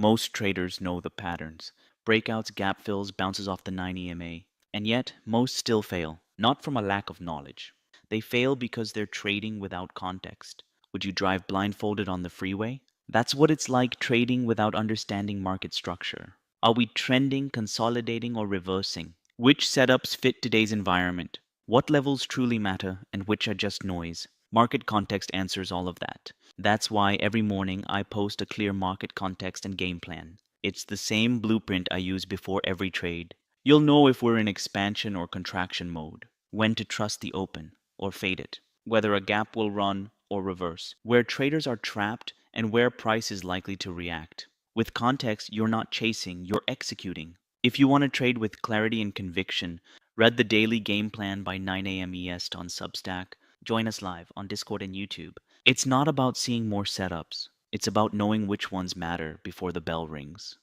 Most traders know the patterns. Breakouts, gap fills, bounces off the 9 EMA. And yet, most still fail, not from a lack of knowledge. They fail because they're trading without context. Would you drive blindfolded on the freeway? That's what it's like trading without understanding market structure. Are we trending, consolidating, or reversing? Which setups fit today's environment? What levels truly matter and which are just noise? Market context answers all of that. That's why every morning I post a clear market context and game plan. It's the same blueprint I use before every trade. You'll know if we're in expansion or contraction mode, when to trust the open or fade it, whether a gap will run or reverse, where traders are trapped and where price is likely to react. With context, you're not chasing, you're executing. If you want to trade with clarity and conviction, read the daily game plan by 9 AM EST on Substack. Join us live on Discord and YouTube. It's not about seeing more setups. It's about knowing which ones matter before the bell rings.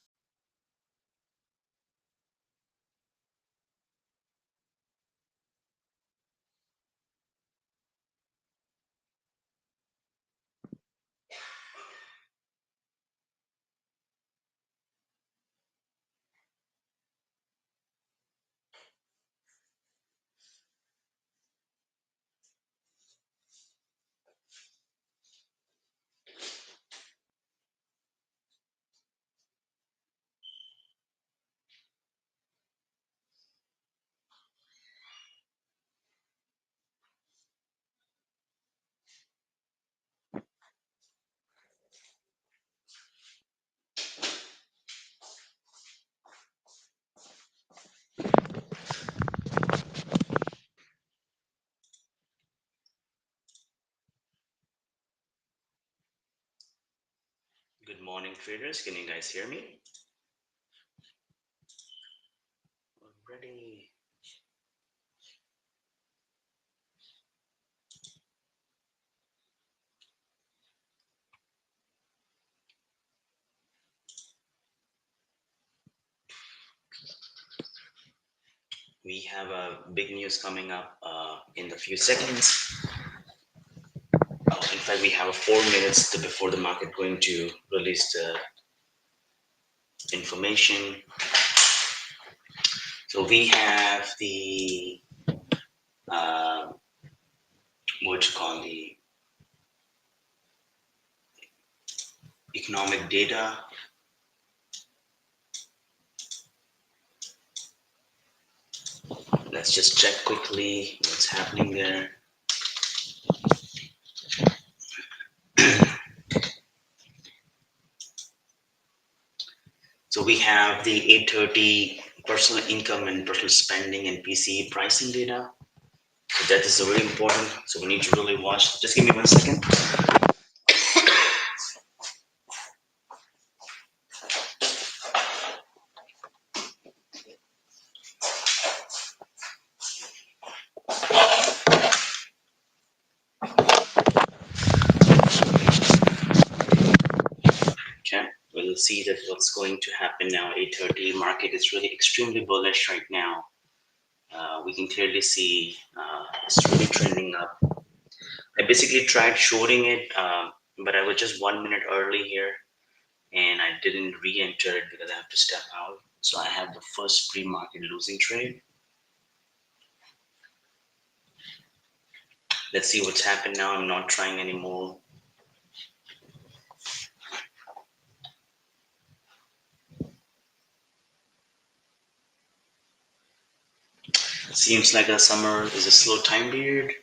Good morning, traders. Can you guys hear me? Ready? We have a big news coming up in a few seconds. In fact, we have 4 minutes before the market going to release the information. So we have the what you call the economic data. Let's just check quickly what's happening there. So we have the 8:30 personal income and personal spending and PCE pricing data. So that is really important. So we need to really watch. Just give me 1 second. Okay, we'll see that what's going to happen now. 8:30 market is really extremely bullish right now. We can clearly see it's really trending up. I basically tried shorting it, but I was just 1 minute early here, and I didn't re-enter it because I have to step out. So I have the first pre-market losing trade. Let's see what's happened now. I'm not trying anymore. Seems like the summer is a slow time period.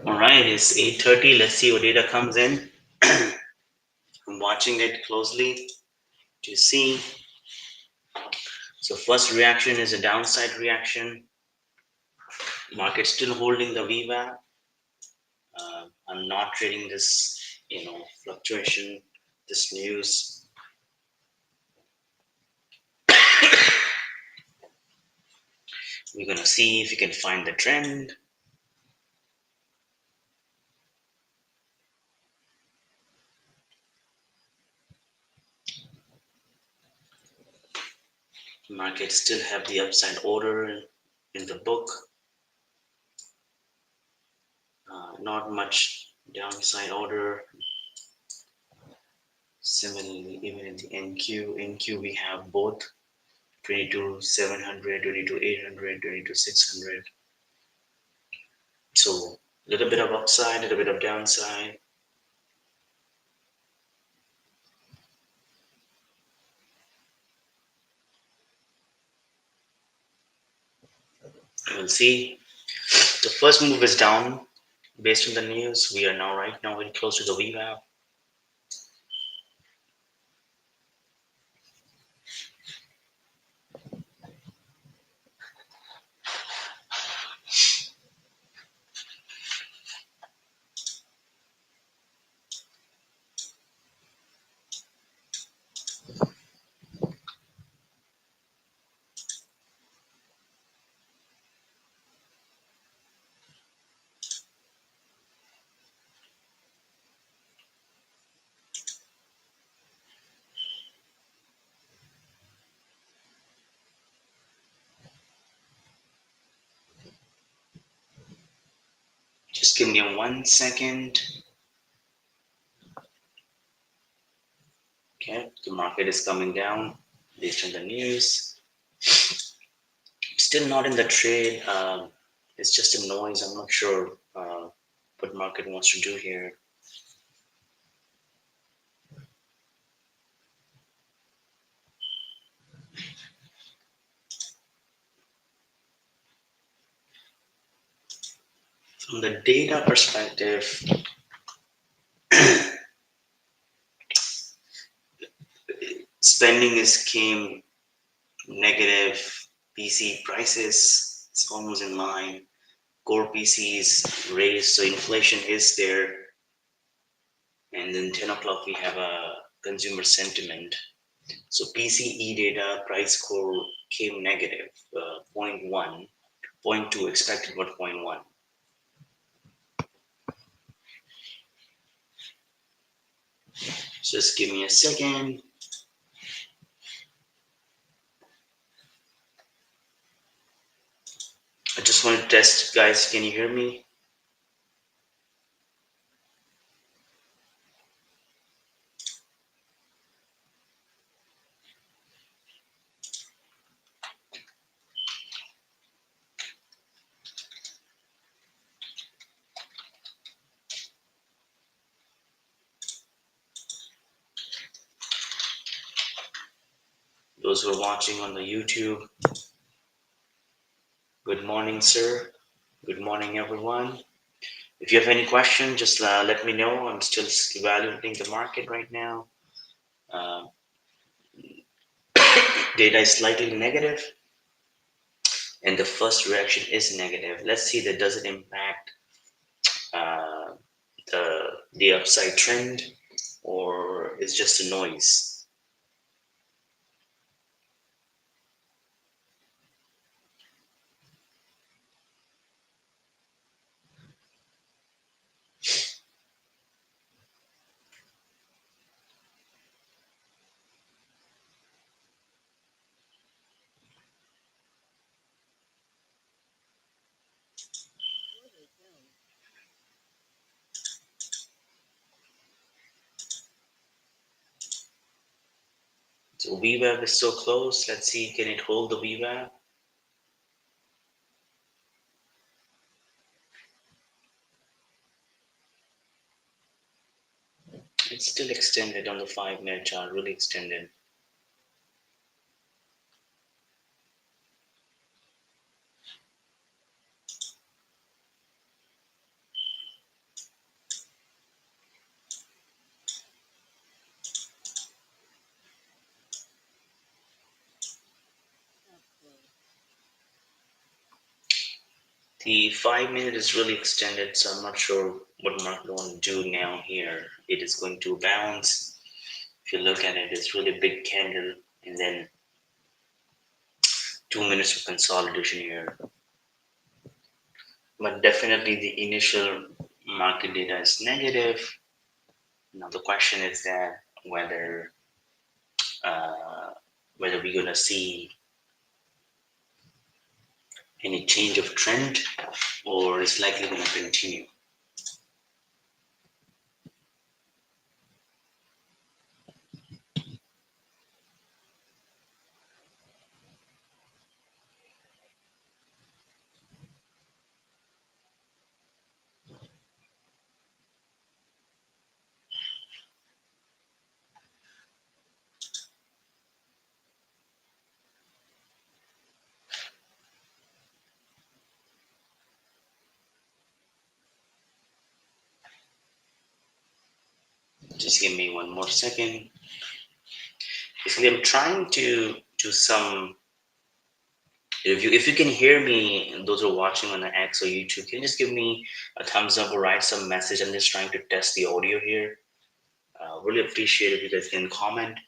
All right, it's 8:30. Let's see what data comes in. I'm watching it closely to see. So first reaction is a downside reaction. Market still holding the VWAP. I'm not trading this, fluctuation, this news. We're gonna see if we can find the trend. Market still have the upside order in the book. Not much downside order. Similarly, even in the NQ we have both 22,700, 22,800, 22,600. So a little bit of upside, a little bit of downside. We'll see. The first move is down based on the news. We are now right now very close to the VWAP. Just give me 1 second. Okay, the market is coming down based on the news. Still not in the trade. It's just a noise. I'm not sure what market wants to do here. From the data perspective, spending came negative. PC prices is almost in line. Core PCs raised, so inflation is there. And then 10 o'clock we have a consumer sentiment. So PCE data price core came negative, 0.1, 0.2 expected, but 0.1. Just give me a second. I just want to test, guys. Can you hear me? Those who are watching on the YouTube, good morning, sir. Good morning, everyone. If you have any question, just let me know. I'm still evaluating the market right now. Uh, Data is slightly negative, and the first reaction is negative. Let's see that does it impact uh, the upside trend, or it's just a noise. So VWAP is so close. Let's see, can it hold the VWAP? It's still extended on the 5-minute chart, really extended. The 5 minute is really extended, so I'm not sure what market want to do now here. It is going to bounce. If you look at it, it's really a big candle, and then 2 minutes of consolidation here. But definitely the initial market data is negative. Now the question is that uh, whether we're gonna see any change of trend or it's likely gonna continue. Just give me one more second. Basically, I'm trying to do some. If you can hear me, those who are watching on the X or YouTube, can you just give me a thumbs up or write some message? I'm just trying to test the audio here. Really appreciate if you guys can comment.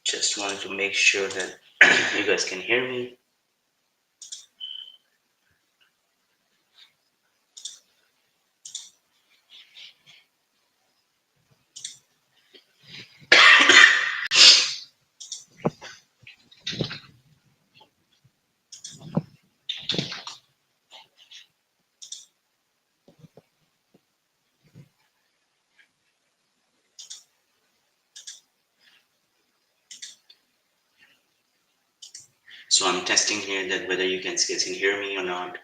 Just wanted to make sure that you guys can hear me. So I'm testing here that whether you guys can hear me or not.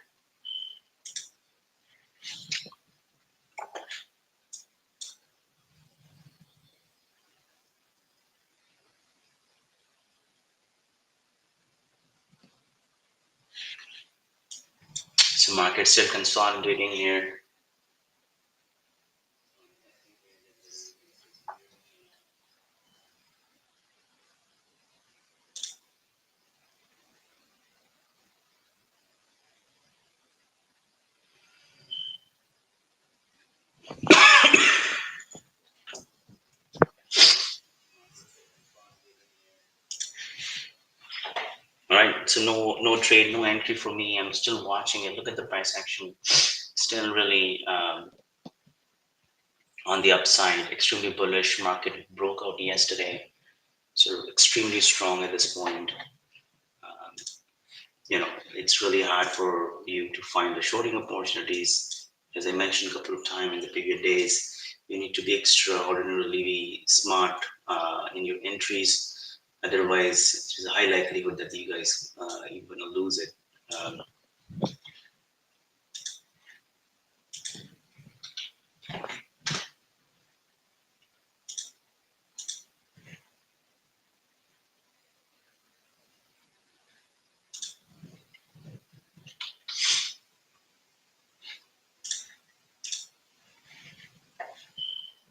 So market still consolidating here. All right, so no trade, no entry for me. I'm still watching it. Look at the price action, still really on the upside. Extremely bullish. Market broke out yesterday, so extremely strong at this point. Um, it's really hard for you to find the shorting opportunities. As I mentioned a couple of times in the previous days, you need to be extraordinarily smart in your entries. Otherwise, there's a high likelihood that you guys you're gonna lose it. Um,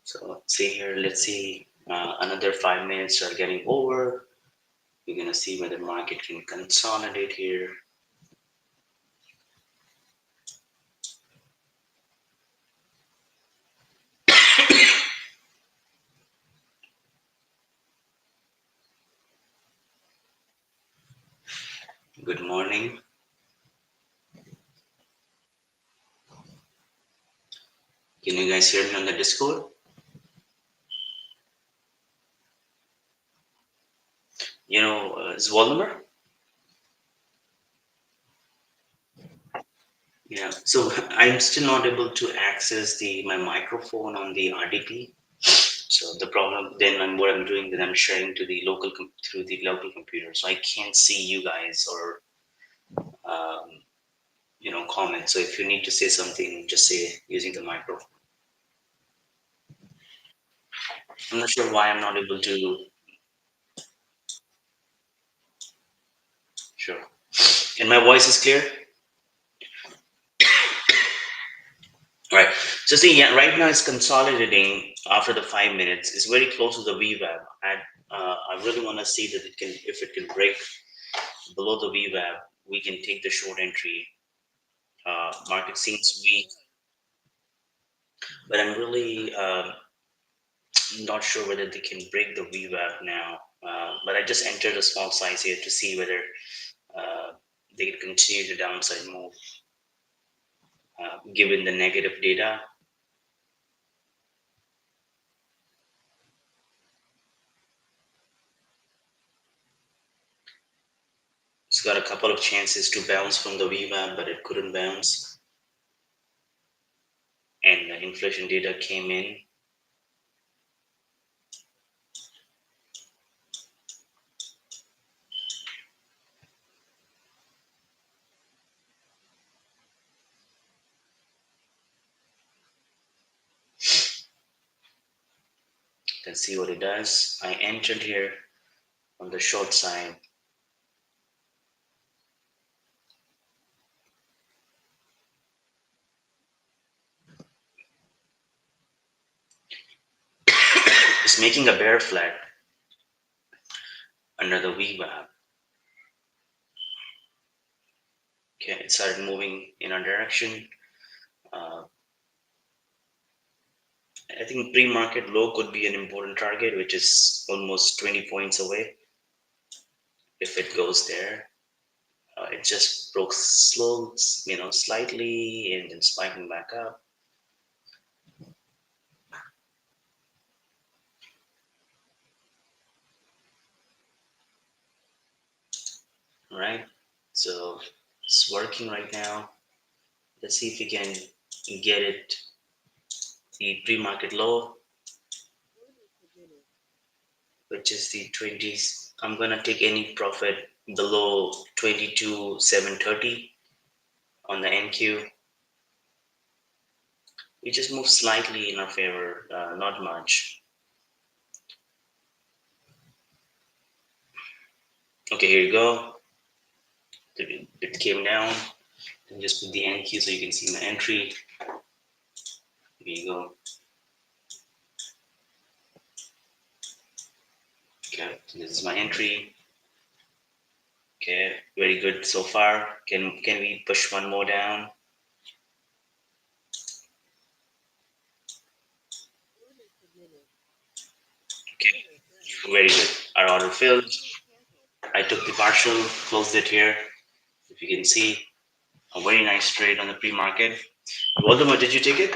so let's see here. Let's see. Another 5 minutes are getting over. We're gonna see whether the market can consolidate here. Good morning. Can you guys hear me on the Discord? Is Voldemort? Yeah. So I'm still not able to access the my microphone on the RDP. So the problem then what I'm doing then I'm sharing to the through the local computer, so I can't see you guys or um, comment. So if you need to say something, just say using the microphone. I'm not sure why I'm not able to. Sure. And my voice is clear? All right. So see, yeah, right now it's consolidating after the 5 minutes. It's very close to the VWAP. I really want to see that it can, if it can break below the VWAP, we can take the short entry. Market seems weak, but I'm really not sure whether they can break the VWAP now. But I just entered a small size here to see whether uh, they can continue the downside move given the negative data. It's got a couple of chances to bounce from the VWAP, but it couldn't bounce. And the inflation data came in. Let's see what it does. I entered here on the short side. It's making a bear flag under the VWAP. Okay, it started moving in our direction. Uh, I think pre-market low could be an important target, which is almost 20 points away. If it goes there, it just broke slow, slightly, and then spiking back up. All right, so it's working right now. Let's see if we can get it the pre-market low, which is the 20s. I'm gonna take any profit below 22,730 on the NQ. We just moved slightly in our favor, not much. Okay, here you go. It came down. And just put the NQ so you can see my entry. Here you go. Okay, so this is my entry. Okay, very good so far. Can we push one more down? Okay, very good. Our order filled. I took the partial, closed it here. If you can see, a very nice trade on the pre-market. Voldemort, did you take it?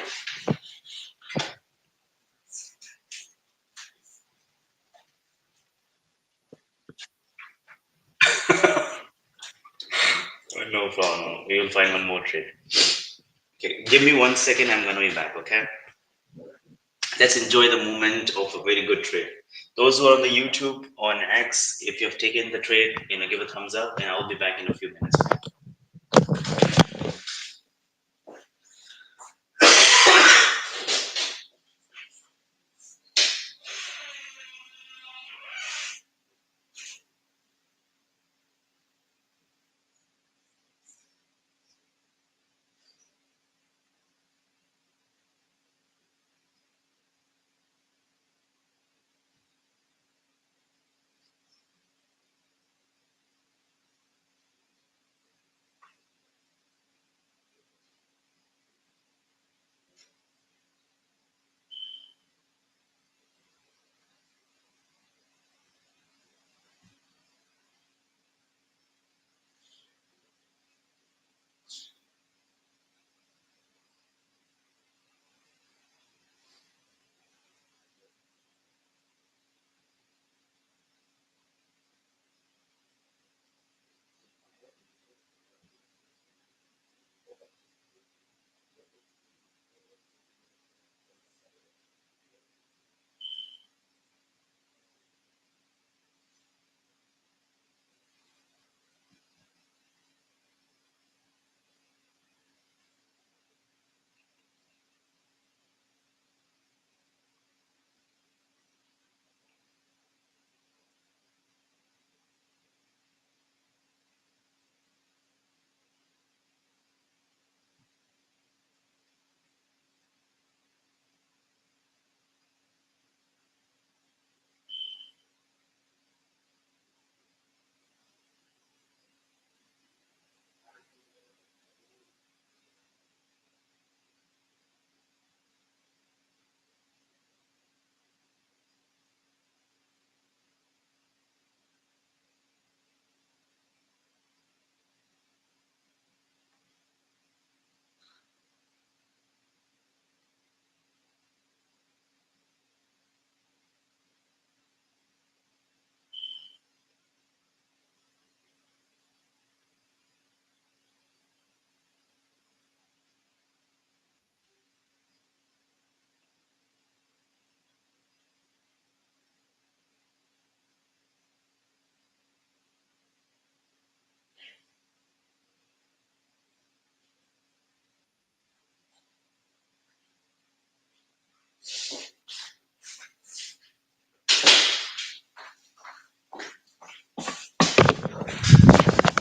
No problem. We will find one more trade. Okay, give me 1 second. I'm gonna be back. Okay. Let's enjoy the moment of a very good trade. Those who are on the YouTube on X, if you have taken the trade, give a thumbs up, and I'll be back in a few minutes.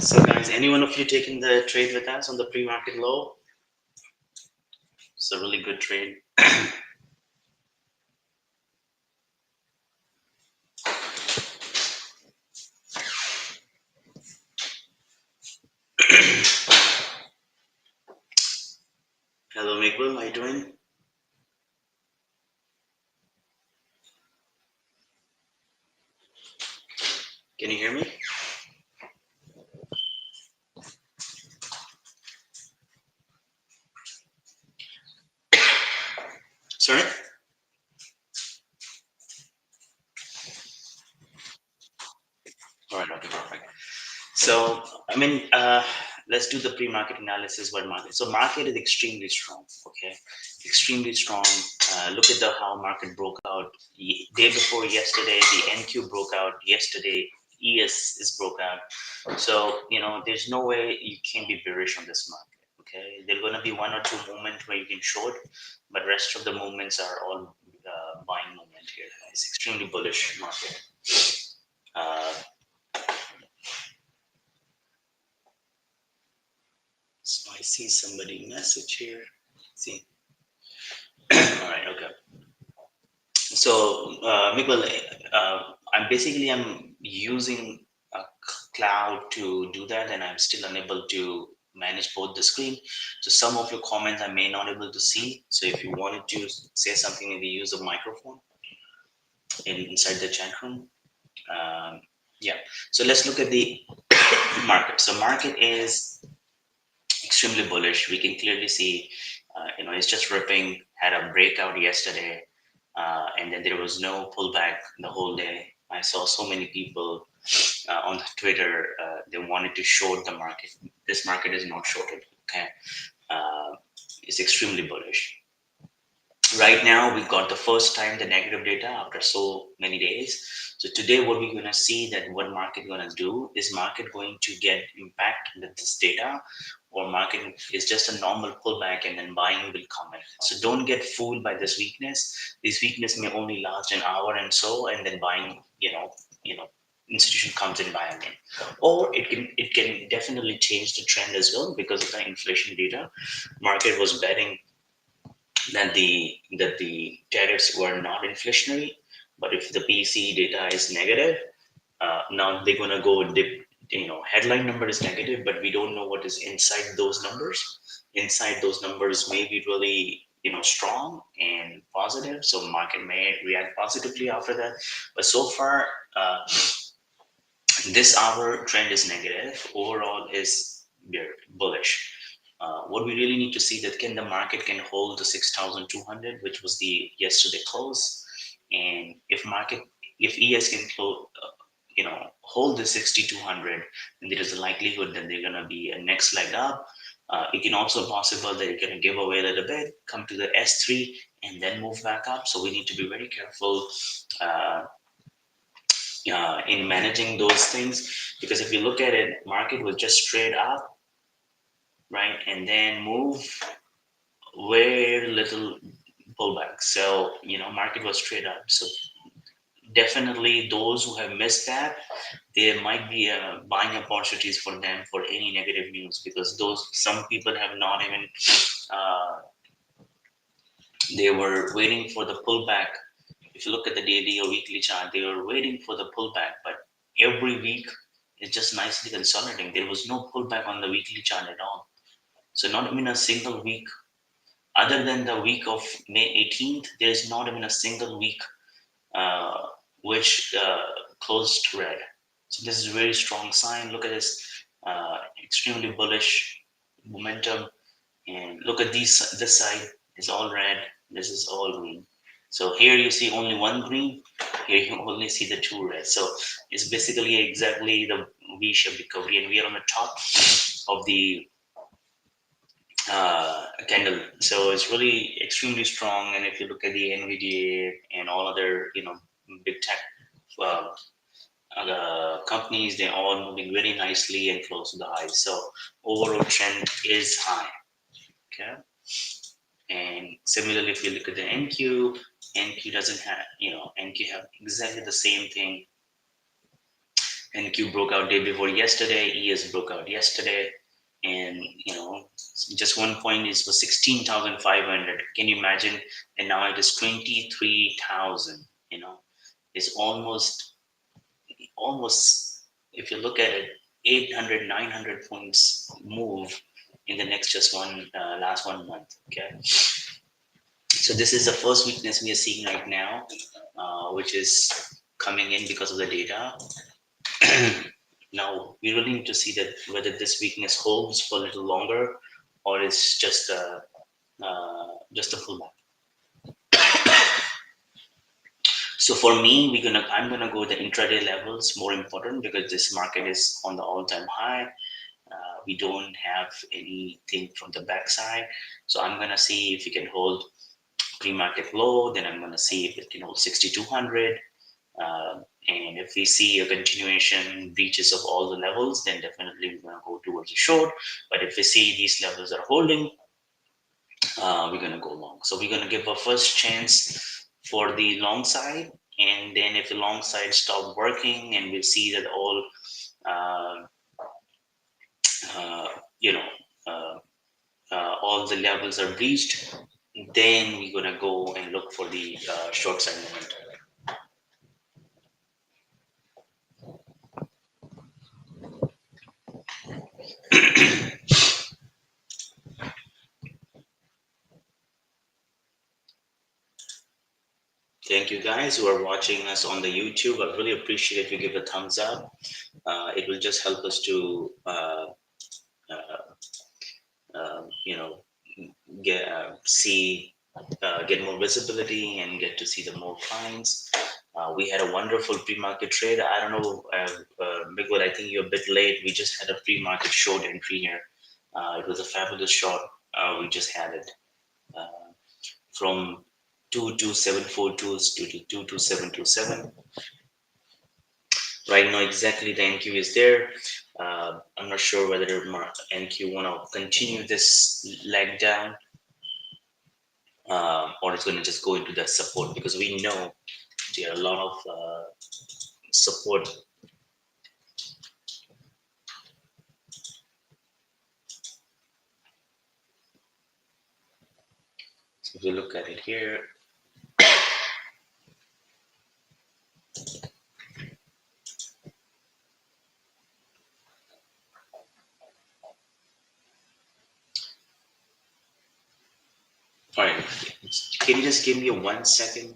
So guys, any one of you taking the trade with us on the pre-market low? It's a really good trade. Hello, Miguel. How you doing? Can you hear me? Sorry? All right, okay, perfect. So, I mean, let's do the pre-market analysis by market. So, market is extremely strong. Okay, extremely strong. Look at the how market broke out day before yesterday. The NQ broke out yesterday. ES is broke out. So, there's no way you can be bearish on this market. Okay, there's going to be one or two moments where you can short, but rest of the movements are all buying movement here. It's extremely bullish market. Uh, so I see somebody message here. See. All right. Okay. So, Miguel, I'm using a cloud to do that, and I'm still unable to manage both the screen. So, some of your comments I may not able to see. So, if you wanted to say something, maybe use a microphone inside the chat room. Um, yeah. So, let's look at the market. So, market is extremely bullish. We can clearly see, it's just ripping. Had a breakout yesterday, and then there was no pullback the whole day. I saw so many people on Twitter. They wanted to short the market. This market is not shorted. Okay, uh, it's extremely bullish. Right now we got the first time the negative data after so many days. So today what we're going to see that what market going to do is market going to get impact with this data, or market is just a normal pullback and then buying will come in. So don't get fooled by this weakness. This weakness may only last an hour and so, and then buying, institution comes in buying in. Or it can definitely change the trend as well because of the inflation data. Market was betting that the tariffs were not inflationary, but if the PC data is negative, now they're gonna go dip. Headline number is negative, but we don't know what is inside those numbers. Inside those numbers may be really strong and positive, so market may react positively after that. But so far, uh, this hour trend is negative. Overall is bullish. What we really need to see that can the market can hold the 6,200, which was the yesterday close, and if ES can close, hold the 6,200, then there is a likelihood that they're gonna be a next leg up. It can also possible that you're gonna give away a little bit, come to the S3, and then move back up. So we need to be very careful. In managing those things, because if you look at it, market was just straight up, right, and then move very little pullback. So market was straight up. So definitely those who have missed that, there might be buying opportunities for them for any negative news, because those some people have not even uh, they were waiting for the pullback. If you look at the daily or weekly chart, they were waiting for the pullback, but every week is just nicely consolidating. There was no pullback on the weekly chart at all. So not even a single week, other than the week of May 18th, there's not even a single week uh, which closed red. So this is a very strong sign. Look at this extremely bullish momentum. And look at this side is all red, this is all green. So here you see only one green, here you only see the two red. So it's basically exactly the V-shaped recovery, and we are on the top of the candle. So it's really extremely strong. And if you look at the NVDA and all other big tech uh, companies, they're all moving very nicely and close to the highs. So overall trend is high. Okay. And similarly, if you look at the NQ doesn't have, NQ have exactly the same thing, NQ broke out day before yesterday, ES broke out yesterday, and just one point is for 16,500. Can you imagine? And now it is 23,000. It's almost, if you look at it, 800, 900 points move in the next just last 1 month. Okay, so this is the first weakness we are seeing right now, which is coming in because of the data. Now we really need to see that whether this weakness holds for a little longer, or it's just a pullback. So for me, I'm gonna go the intraday levels more important, because this market is on the all-time high. We don't have anything from the backside, so I'm gonna see if we can hold pre-market low. Then I'm gonna see if it can hold 6,200. And if we see a continuation breaches of all the levels, then definitely we're going to go towards a short. But if we see these levels are holding, we're going to go long. So we're going to give a first chance for the long side. And then if the long side stop working and we see that uh, uh, you know, uh, all the levels are breached, then we're going to go and look for the short side momentum. Thank you guys who are watching us on the YouTube. I really appreciate if you give a thumbs up. It will just help us to you know get more visibility and get to see the more clients. We had a wonderful pre-market trade. I don't know, Miguel, I think you're a bit late. We just had a pre-market short entry here. It was a fabulous short. We just had it from 22742 to 22727. Right now, exactly the NQ is there. I'm not sure whether NQ want to continue this leg down, or it's going to just go into that support, because we know there are a lot of support. So if you look at it here, all right, can you just give me 1 second?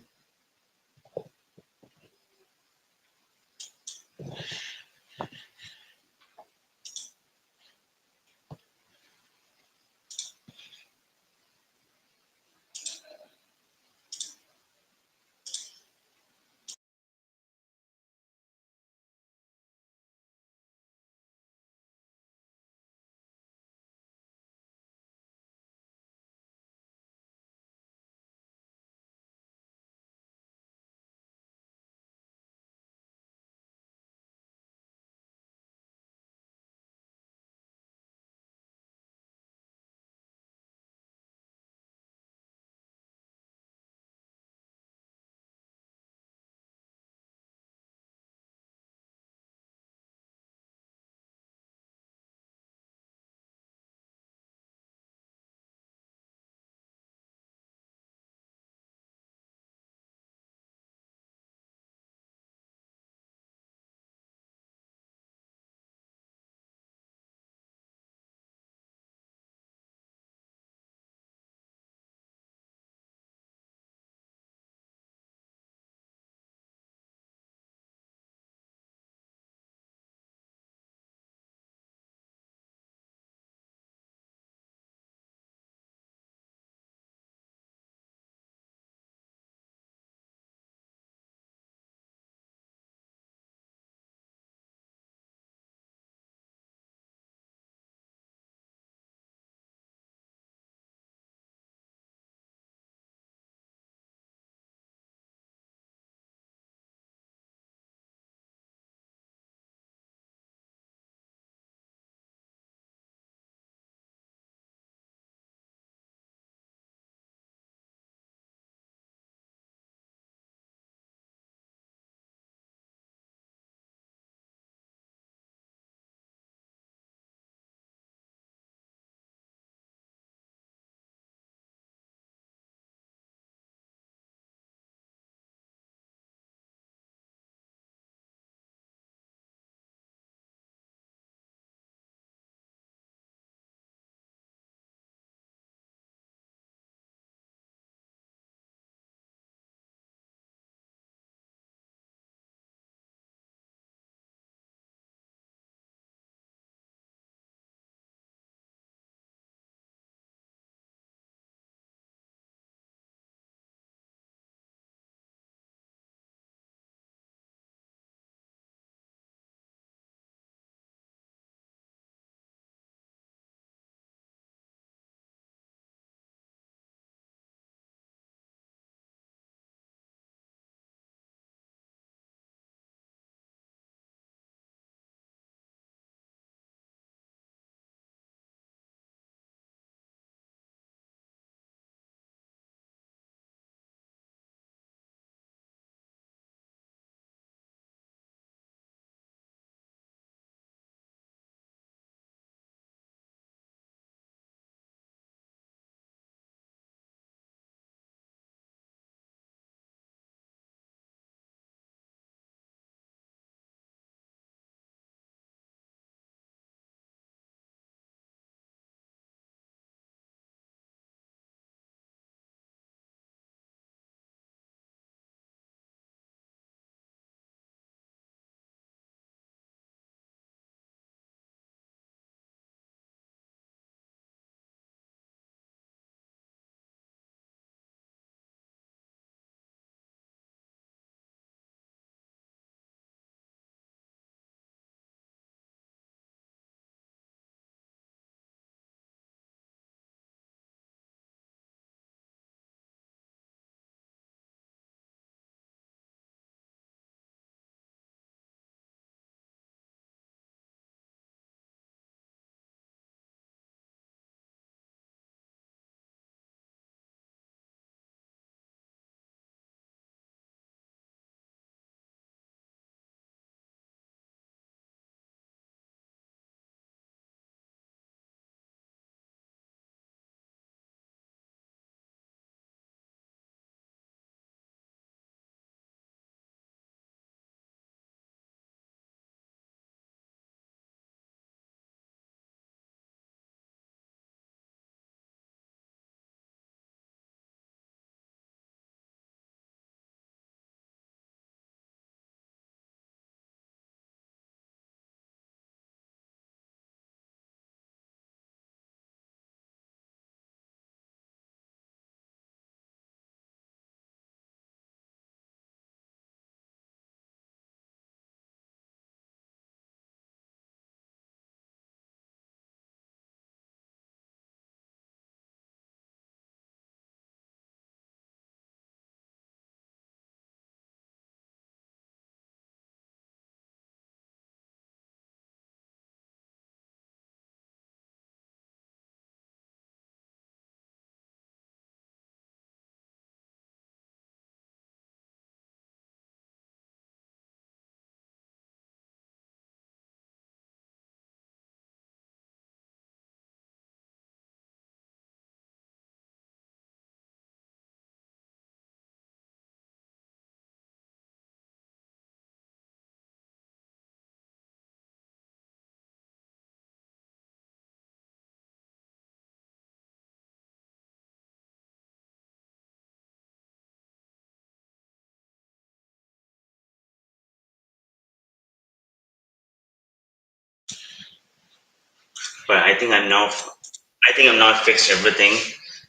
But I think I'm now fixed everything.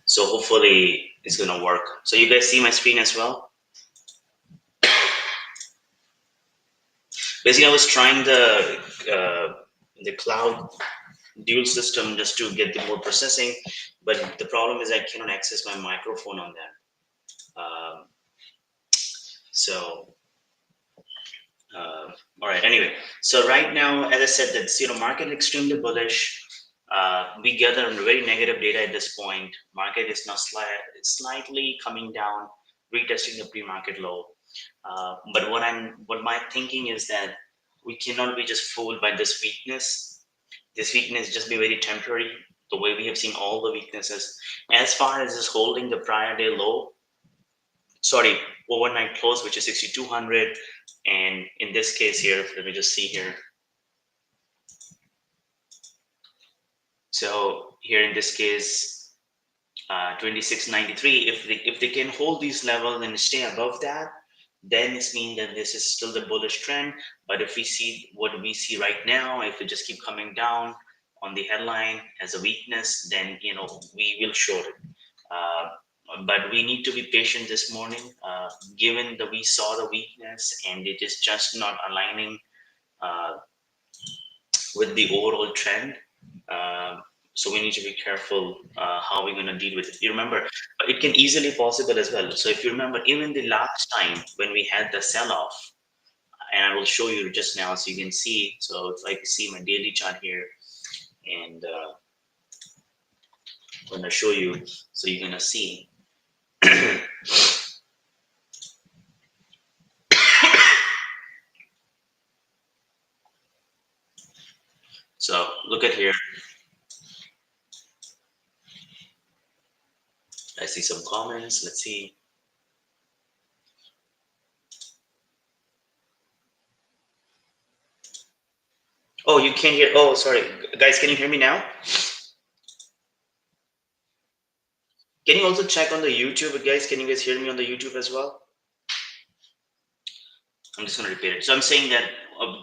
So hopefully it's gonna work. So you guys see my screen as well? Basically, I was trying the cloud dual system just to get the more processing, but the problem is I cannot access my microphone on that. So all right. Anyway, so right now, as I said, that market is extremely bullish. We gather very negative data at this point. Market is now slightly coming down, retesting the pre-market low. But what my thinking is that we cannot be just fooled by this weakness. This weakness just be very temporary. The way we have seen all the weaknesses, as far as is holding the prior day low, sorry, overnight close, which is 6,200, and in this case here, let me just see here. So here in this case, 2693. If they can hold these levels and stay above that, then it's mean that this is still the bullish trend. But if we see what we see right now, if it just keep coming down on the headline as a weakness, then we will short it. But we need to be patient this morning, given that we saw the weakness and it is just not aligning uh, with the overall trend. So we need to be careful how we're going to deal with it. You remember, it can easily possible as well. So if you remember, even the last time when we had the sell-off, and I will show you just now so you can see. So if I see my daily chart here, and when I show you, so you're going to see. So look at here. I see some comments. Let's see. Oh, you can't hear. Oh, sorry. Guys, can you hear me now? Can you also check on the YouTube, guys? Can you guys hear me on the YouTube as well? I'm just going to repeat it. So I'm saying that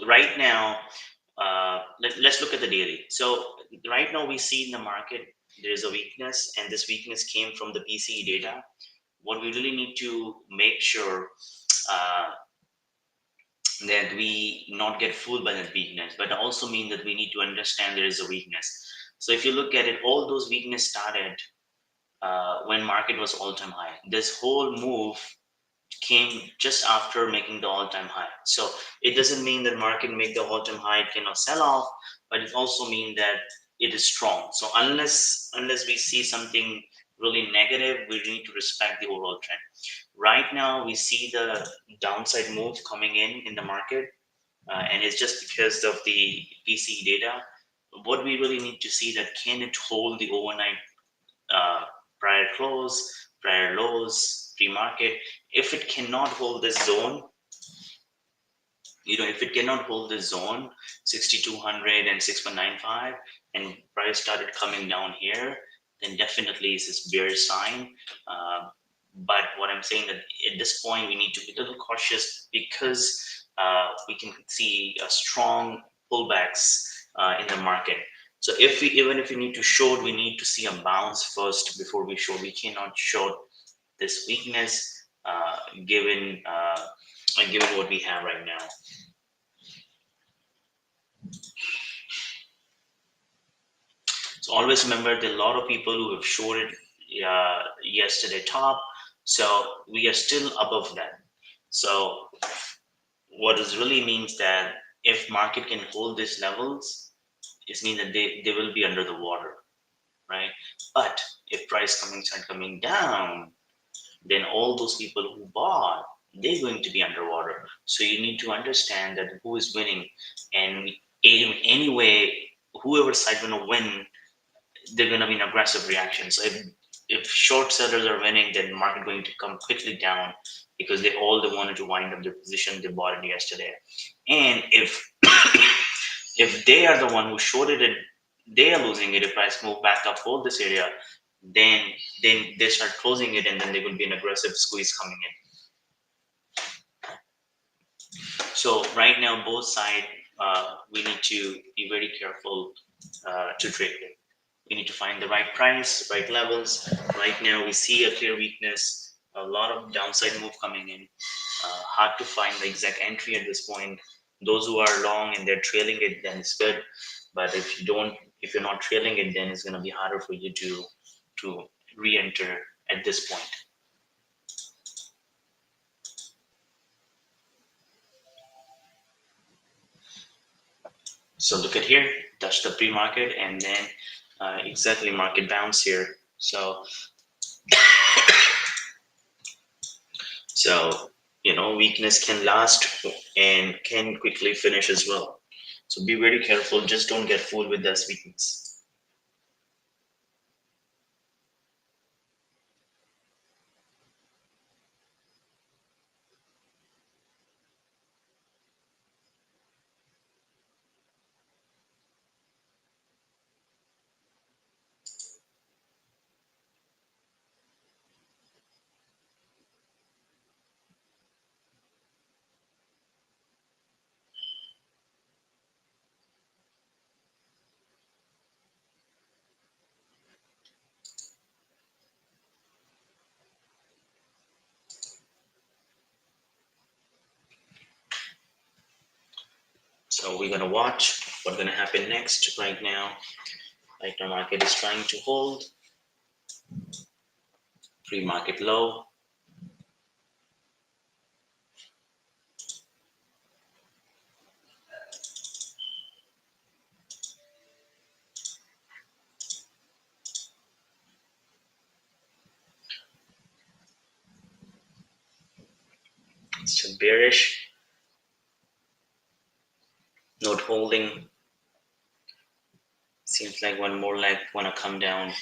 right now, let's look at the daily. So right now we see in the market, there is a weakness, and this weakness came from the PCE data. What we really need to make sure uh, that we not get fooled by that weakness, but also mean that we need to understand there is a weakness. So if you look at it, all those weakness started when market was all-time high. This whole move came just after making the all-time high. So it doesn't mean that market make the all-time high, it cannot sell off, but it also means that it is strong. So unless we see something really negative, we need to respect the overall trend. Right now, we see the downside move coming in the market, and it's just because of the PCE data. What we really need to see that can it hold the overnight uh, prior close, prior lows, pre-market. If it cannot hold this zone, if it cannot hold this zone, 6,200 and 6,195, and price started coming down here, then definitely it's this bear sign. But what I'm saying that at this point we need to be a little cautious because we can see a strong pullbacks in the market. So even if we need to short, we need to see a bounce first before we short. We cannot short this weakness given given what we have right now. So always remember there are a lot of people who have shorted yesterday top. So we are still above that. So what this really means that if market can hold these levels, it means that they will be under the water, right? But if price start coming down, then all those people who bought, they're going to be underwater. So you need to understand that who is winning, and in any way, whoever side gonna win, they're gonna be an aggressive reaction. So if short sellers are winning, then market going to come quickly down because they wanted to wind up their position they bought it yesterday. And if they are the one who shorted it, they are losing it. If price move back up, hold this area, then they start closing it, and then there will be an aggressive squeeze coming in. So right now, both sides, we need to be very careful to trade with. We need to find the right price, right levels. Right now, we see a clear weakness, a lot of downside move coming in. Hard to find the exact entry at this point. Those who are long and they're trailing it, then it's good. But if you're not trailing it, then it's going to be harder for you to re-enter at this point. So look at here, touch the pre-market, and then exactly market bounce here. So weakness can last and can quickly finish as well. So be very careful. Just don't get fooled with this weakness. So we're gonna watch what's gonna happen next. Right now, market is trying to hold pre-market low. It's a bearish, not holding. Seems like one more leg wanna come down.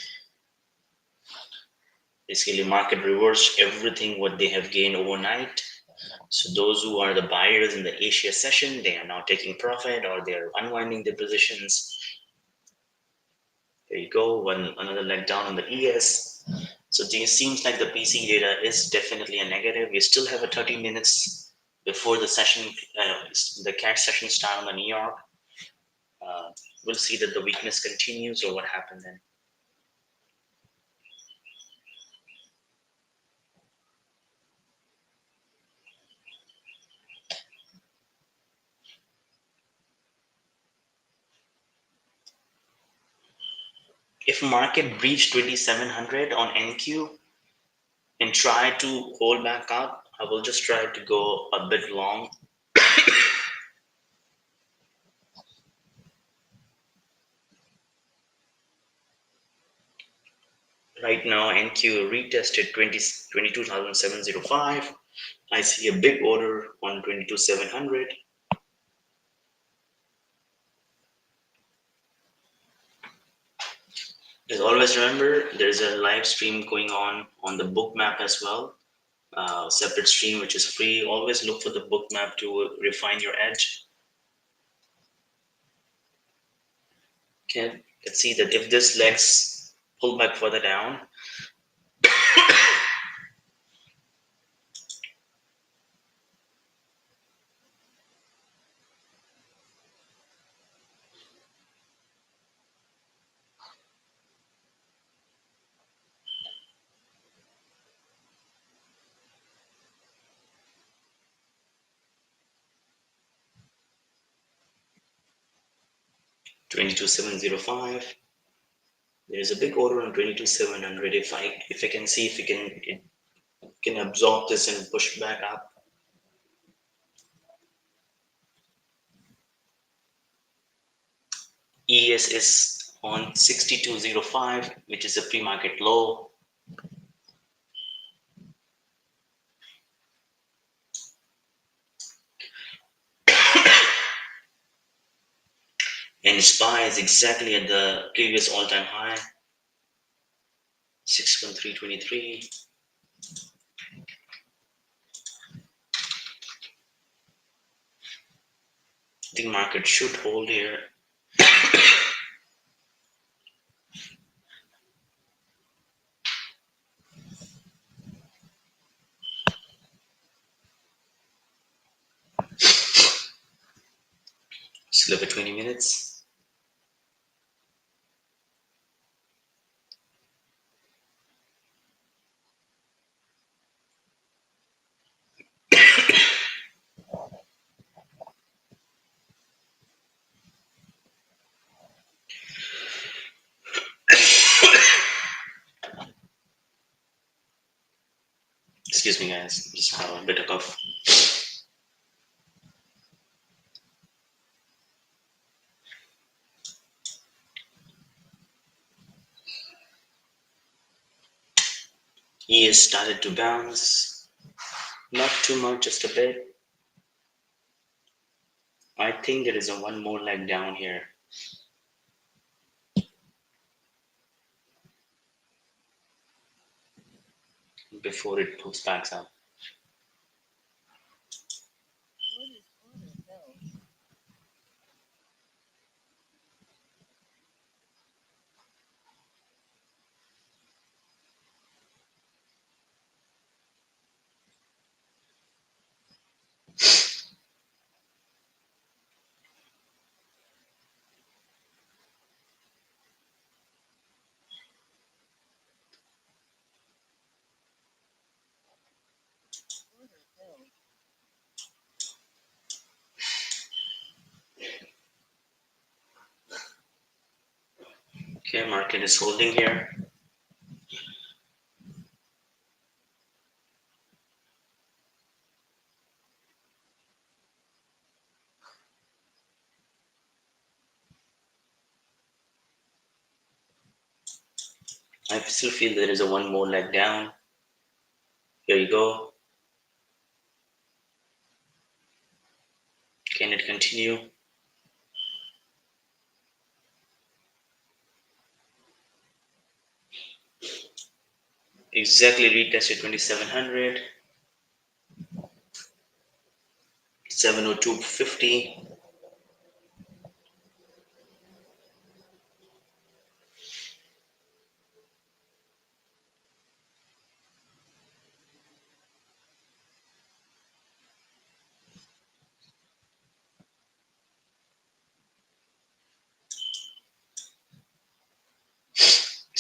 Basically, market reversed everything what they have gained overnight. So those who are the buyers in the Asia session, they are now taking profit or they are unwinding their positions. There you go, another leg down on the ES. So it seems like the PC data is definitely a negative. We still have a 30 minutes before the session, the cash session start on the New York. We'll see that the weakness continues or what happened then. If market breached 2700 on NQ and try to hold back up, I will just try to go a bit long. Right now, NQ retested 22,705. I see a big order on 22,700. Just always remember, there's a live stream going on the Bookmap as well. Separate stream which is free. Always look for the Bookmap to refine your edge. Okay, let's see that if this legs pull back further down, 22,705. There's a big order on 22,700. If I can see if it can absorb this and push back up. ES is on 6205, which is a pre-market low. And SPY is exactly at the previous all-time high, 61323. I think market should hold here. Still over 20 minutes. Excuse me, guys. Just have a bit of cough. He has started to bounce. Not too much, just a bit. I think there is a one more leg down here before it pulls back up. Okay, market is holding here. I still feel there is a one more leg down. Here you go. Can it continue? Exactly retested 2700. 702.50.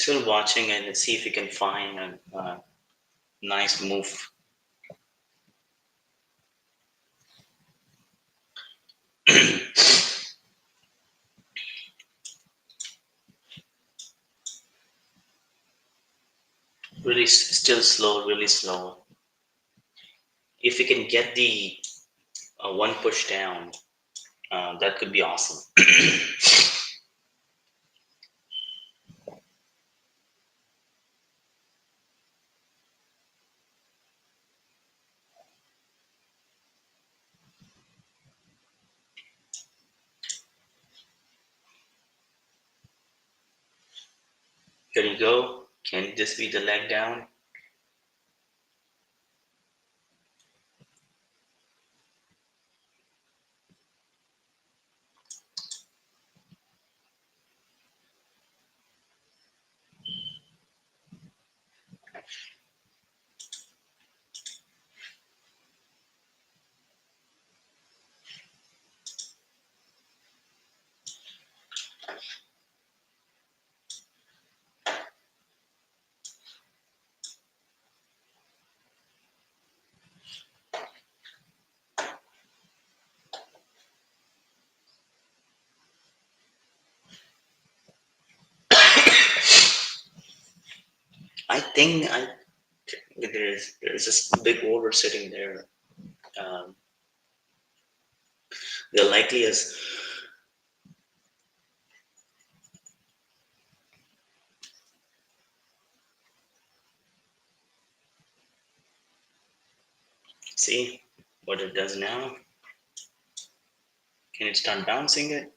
Still watching and let's see if we can find a nice move. Really still slow, really slow. If we can get the one push down, that could be awesome. Here you go. Can this be the leg down? I think there's this big order sitting there. Um, the likely is see what it does now. Can it start bouncing it?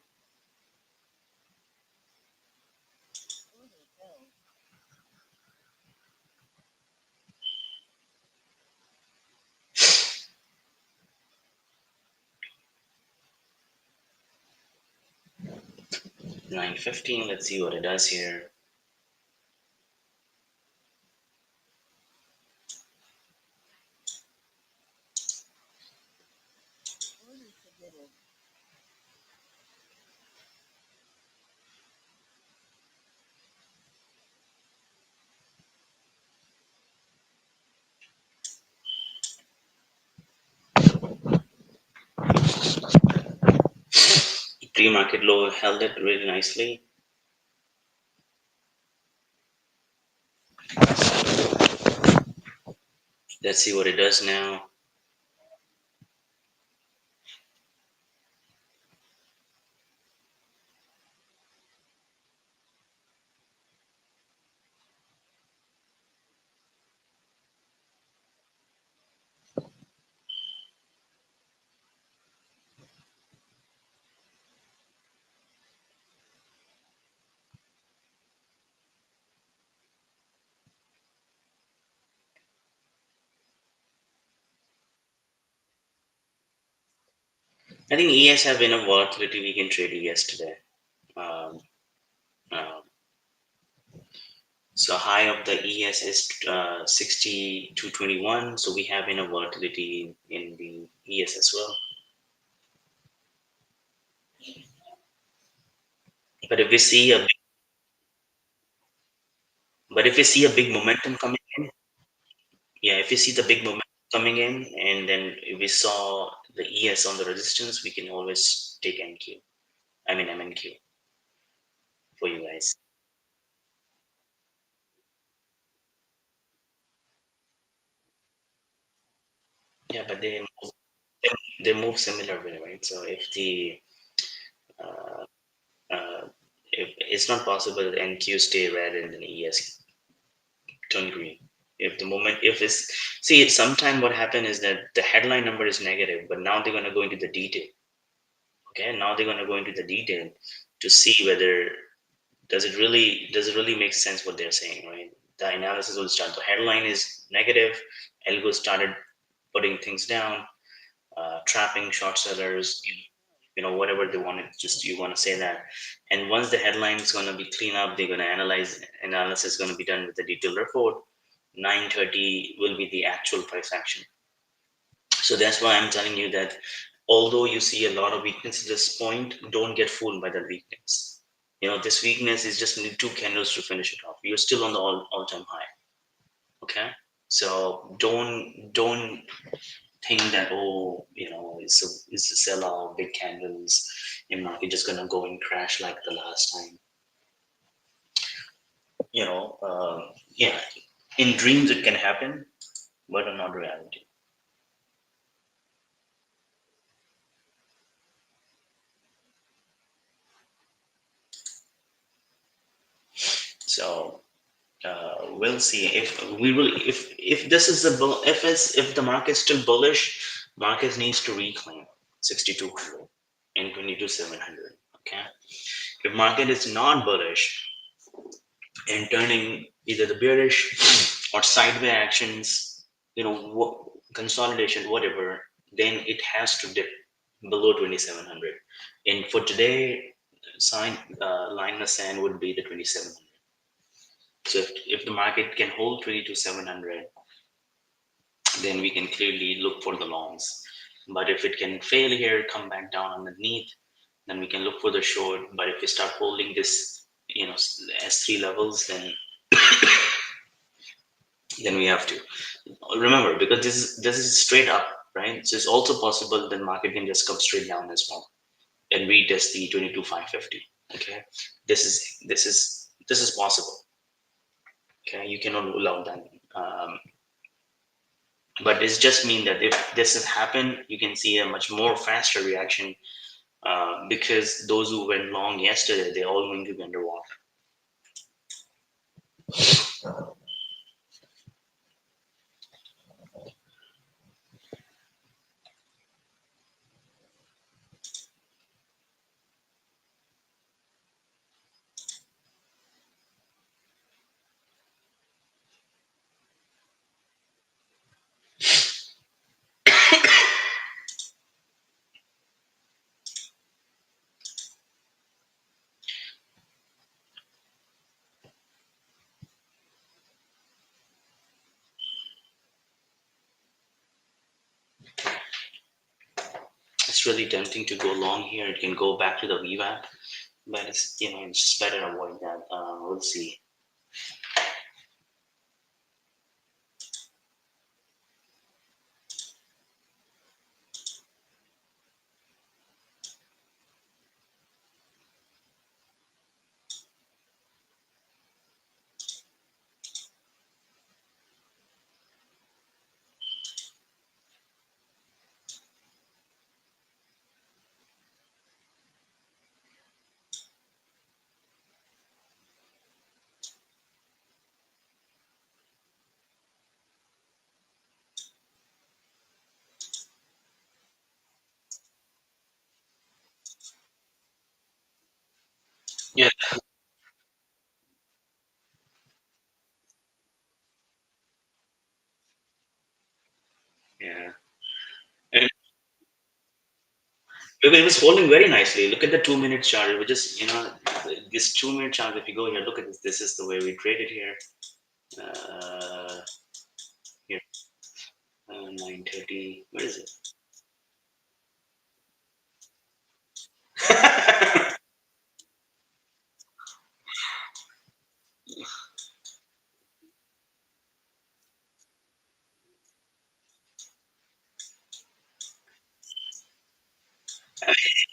$9.15. Let's see what it does here. Pre-market low held it really nicely. Let's see what it does now. I think ES have enough volatility. We can trade ES today. Um, uh, so high of the ES is 62.21. So we have enough volatility in the ES as well. But if we see a but if we see a big momentum coming in, yeah, if you see the big momentum coming in, and then if we saw the ES on the resistance, we can always take NQ. I mean MNQ for you guys. Yeah, but they move similarly, right? So uh, if it's not possible that NQ stay red and then ES turn green. If the moment if it's see sometime what happened is that the headline number is negative, but now they're gonna go into the detail. Okay, now they're gonna go into the detail to see whether does it really make sense what they're saying, right? The analysis will start. The headline is negative. Algo started putting things down, trapping short sellers, whatever they wanted. Just you want to say that, and once the headline is going to be clean up, they're going to analysis is going to be done with the detailed report. 9:30 will be the actual price action. So that's why I'm telling you that although you see a lot of weakness at this point, don't get fooled by that weakness. This weakness is just need two candles to finish it off. You're still on the all-time high. Okay. So don't think that, oh, it's a sell off, big candles, and market just gonna go and crash like the last time. Yeah, in dreams it can happen, but not reality. So we'll see if this is if the market is still bullish, market needs to reclaim 6200 and 22700. Okay, if market is not bullish and turning either the bearish or sideways actions, consolidation, whatever, then it has to dip below 2700. And for today, sign line in the sand would be the 2700. So if the market can hold 22700, then we can clearly look for the longs. But if it can fail here, come back down underneath, then we can look for the short. But if we start holding this, S3 levels, then we have to remember, because this is straight up, right? So it's also possible that market can just come straight down as well and retest the 22,550. Okay, this is possible. Okay, you cannot rule out that. But it's just mean that if this has happened, you can see a much more faster reaction, because those who went long yesterday, they're all going to be underwater. It's really tempting to go long here. It can go back to the VWAP, but it's just better avoid that. We'll see. Yeah, yeah. And it was holding very nicely. Look at the 2 minute chart. It was just, this 2 minute chart. If you go here, look at this. This is the way we traded here. Uh, Here, 9:30. Where is it?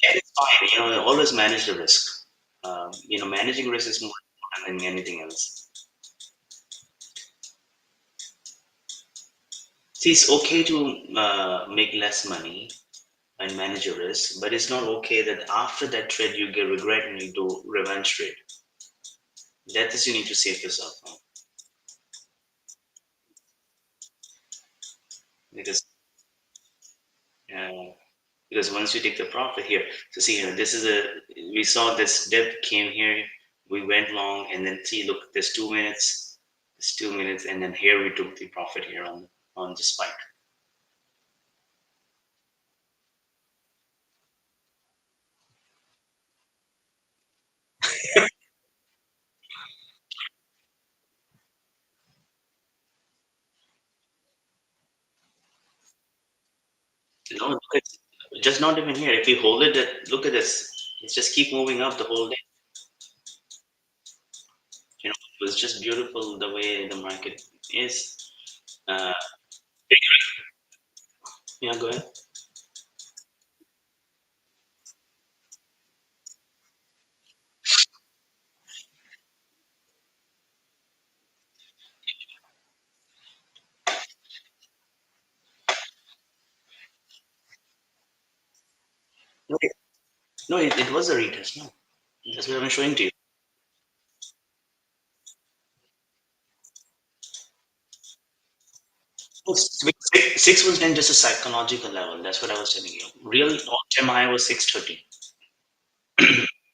And it's fine. Always manage the risk. Managing risk is more important than anything else. See, it's okay to make less money and manage your risk, but it's not okay that after that trade you get regret and you do revenge trade. That is you need to save yourself from, because uh, because once you take the profit here, so see here, we saw this dip came here, we went long, and then see, look, there's 2 minutes, and then here we took the profit here on the spike. No, look at, just not even here. If you hold it, look at this. It's just keep moving up the whole day. It was just beautiful the way the market is. Uh, yeah, go ahead. No, it was a retest. No, that's what I'm showing to you. No, six was then just a psychological level. That's what I was telling you. Real all-time high was 630.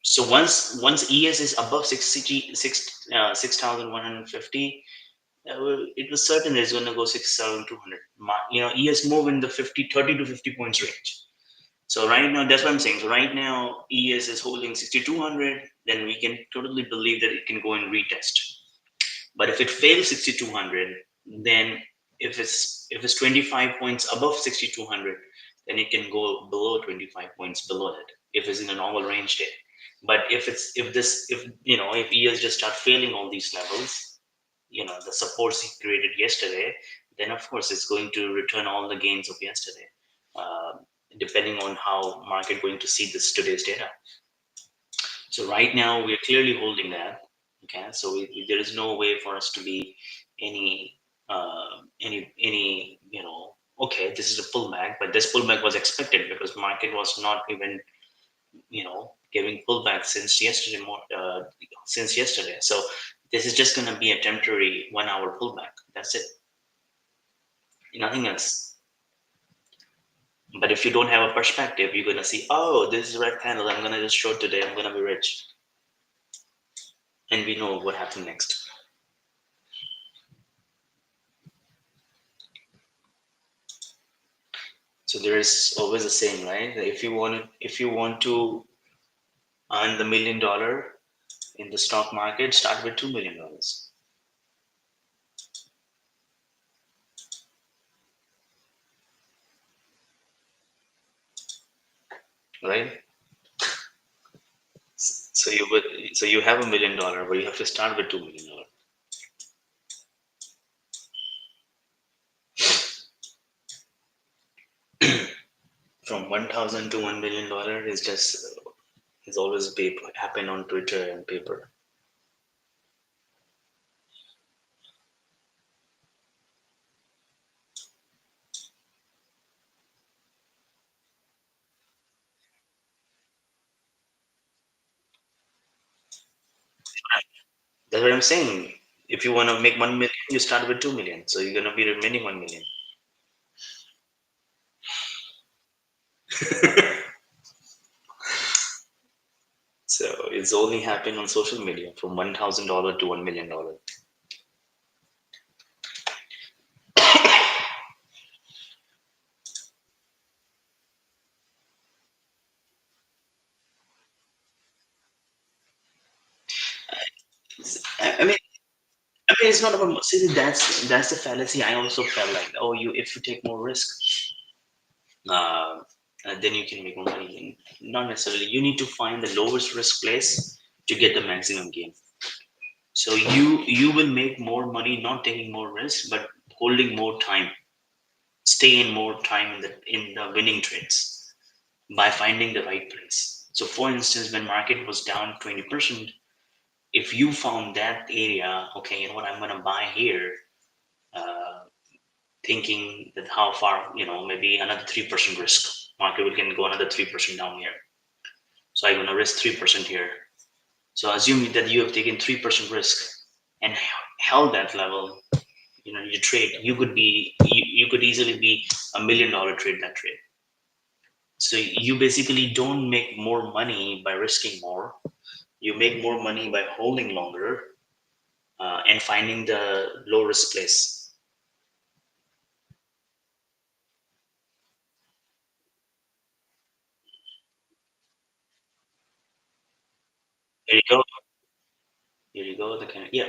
So once ES is above 6,150, it was certain it's going to go 6,200. ES move in the 30 to 50 points range. So right now, that's what I'm saying. So right now, ES is holding 6,200. Then we can totally believe that it can go and retest. But if it fails 6,200, then if it's 25 points above 6,200, then it can go below 25 points below it if it's in a normal range day. But if ES just start failing all these levels, the supports he created yesterday, then of course it's going to return all the gains of yesterday, uh, depending on how market going to see this today's data. So right now we're clearly holding that. Okay, so there is no way for us to be any any okay, this is a pullback, but this pullback was expected because market was not even giving pullback since yesterday. So this is just going to be a temporary 1 hour pullback. That's it, nothing else. But if you don't have a perspective, you're going to see, oh, this is a red candle, I'm going to just short today, I'm going to be rich, and we know what happened next. So there is always a saying, right? That if you want to earn the $1 million in the stock market, start with $2 million, right? So you have $1 million, but you have to start with $2 million. From 1,000 to $1 million is always paper happen on Twitter and paper. That's what I'm saying. If you want to make 1 million, you start with 2 million. So you're gonna be remaining 1 million. So it's only happened on social media from $1,000 to $1 million. I mean, it's not about. See, that's the fallacy. I also felt like, oh, you if you take more risk, uh, then you can make more money. And not necessarily. You need to find the lowest risk place to get the maximum gain. So you will make more money not taking more risk, but holding more time, stay in more time in the winning trades by finding the right place. So, for instance, when market was down 20%, if you found that area, okay, you know what, I'm going to buy here, uh, thinking that how far, maybe another 3% risk. Market will can go another 3% down here. So I'm going to risk 3% here. So assume that you have taken 3% risk and held that level, you trade, you could easily be $1 million trade that trade. So you basically don't make more money by risking more. You make more money by holding longer and finding the low risk place. Here you go. Here you go. Yeah.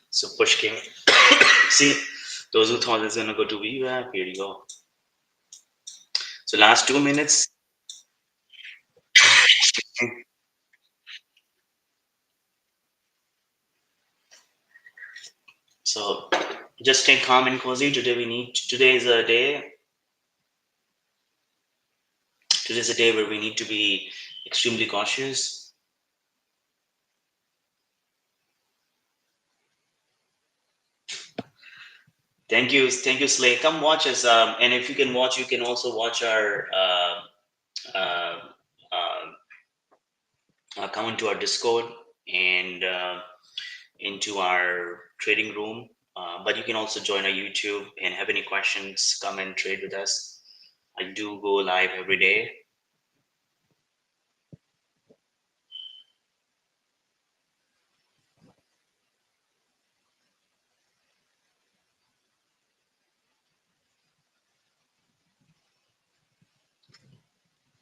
So push came. See, those who thought it's gonna go to VWAP, here you go. So last 2 minutes. So just stay calm and cozy. Today is a day. Today is a day where we need to be extremely cautious. Thank you, Slay. Come watch us. And if you can watch, you can also watch our uh, uh, come into our Discord and into our trading room. But you can also join our YouTube and have any questions, come and trade with us. I do go live every day.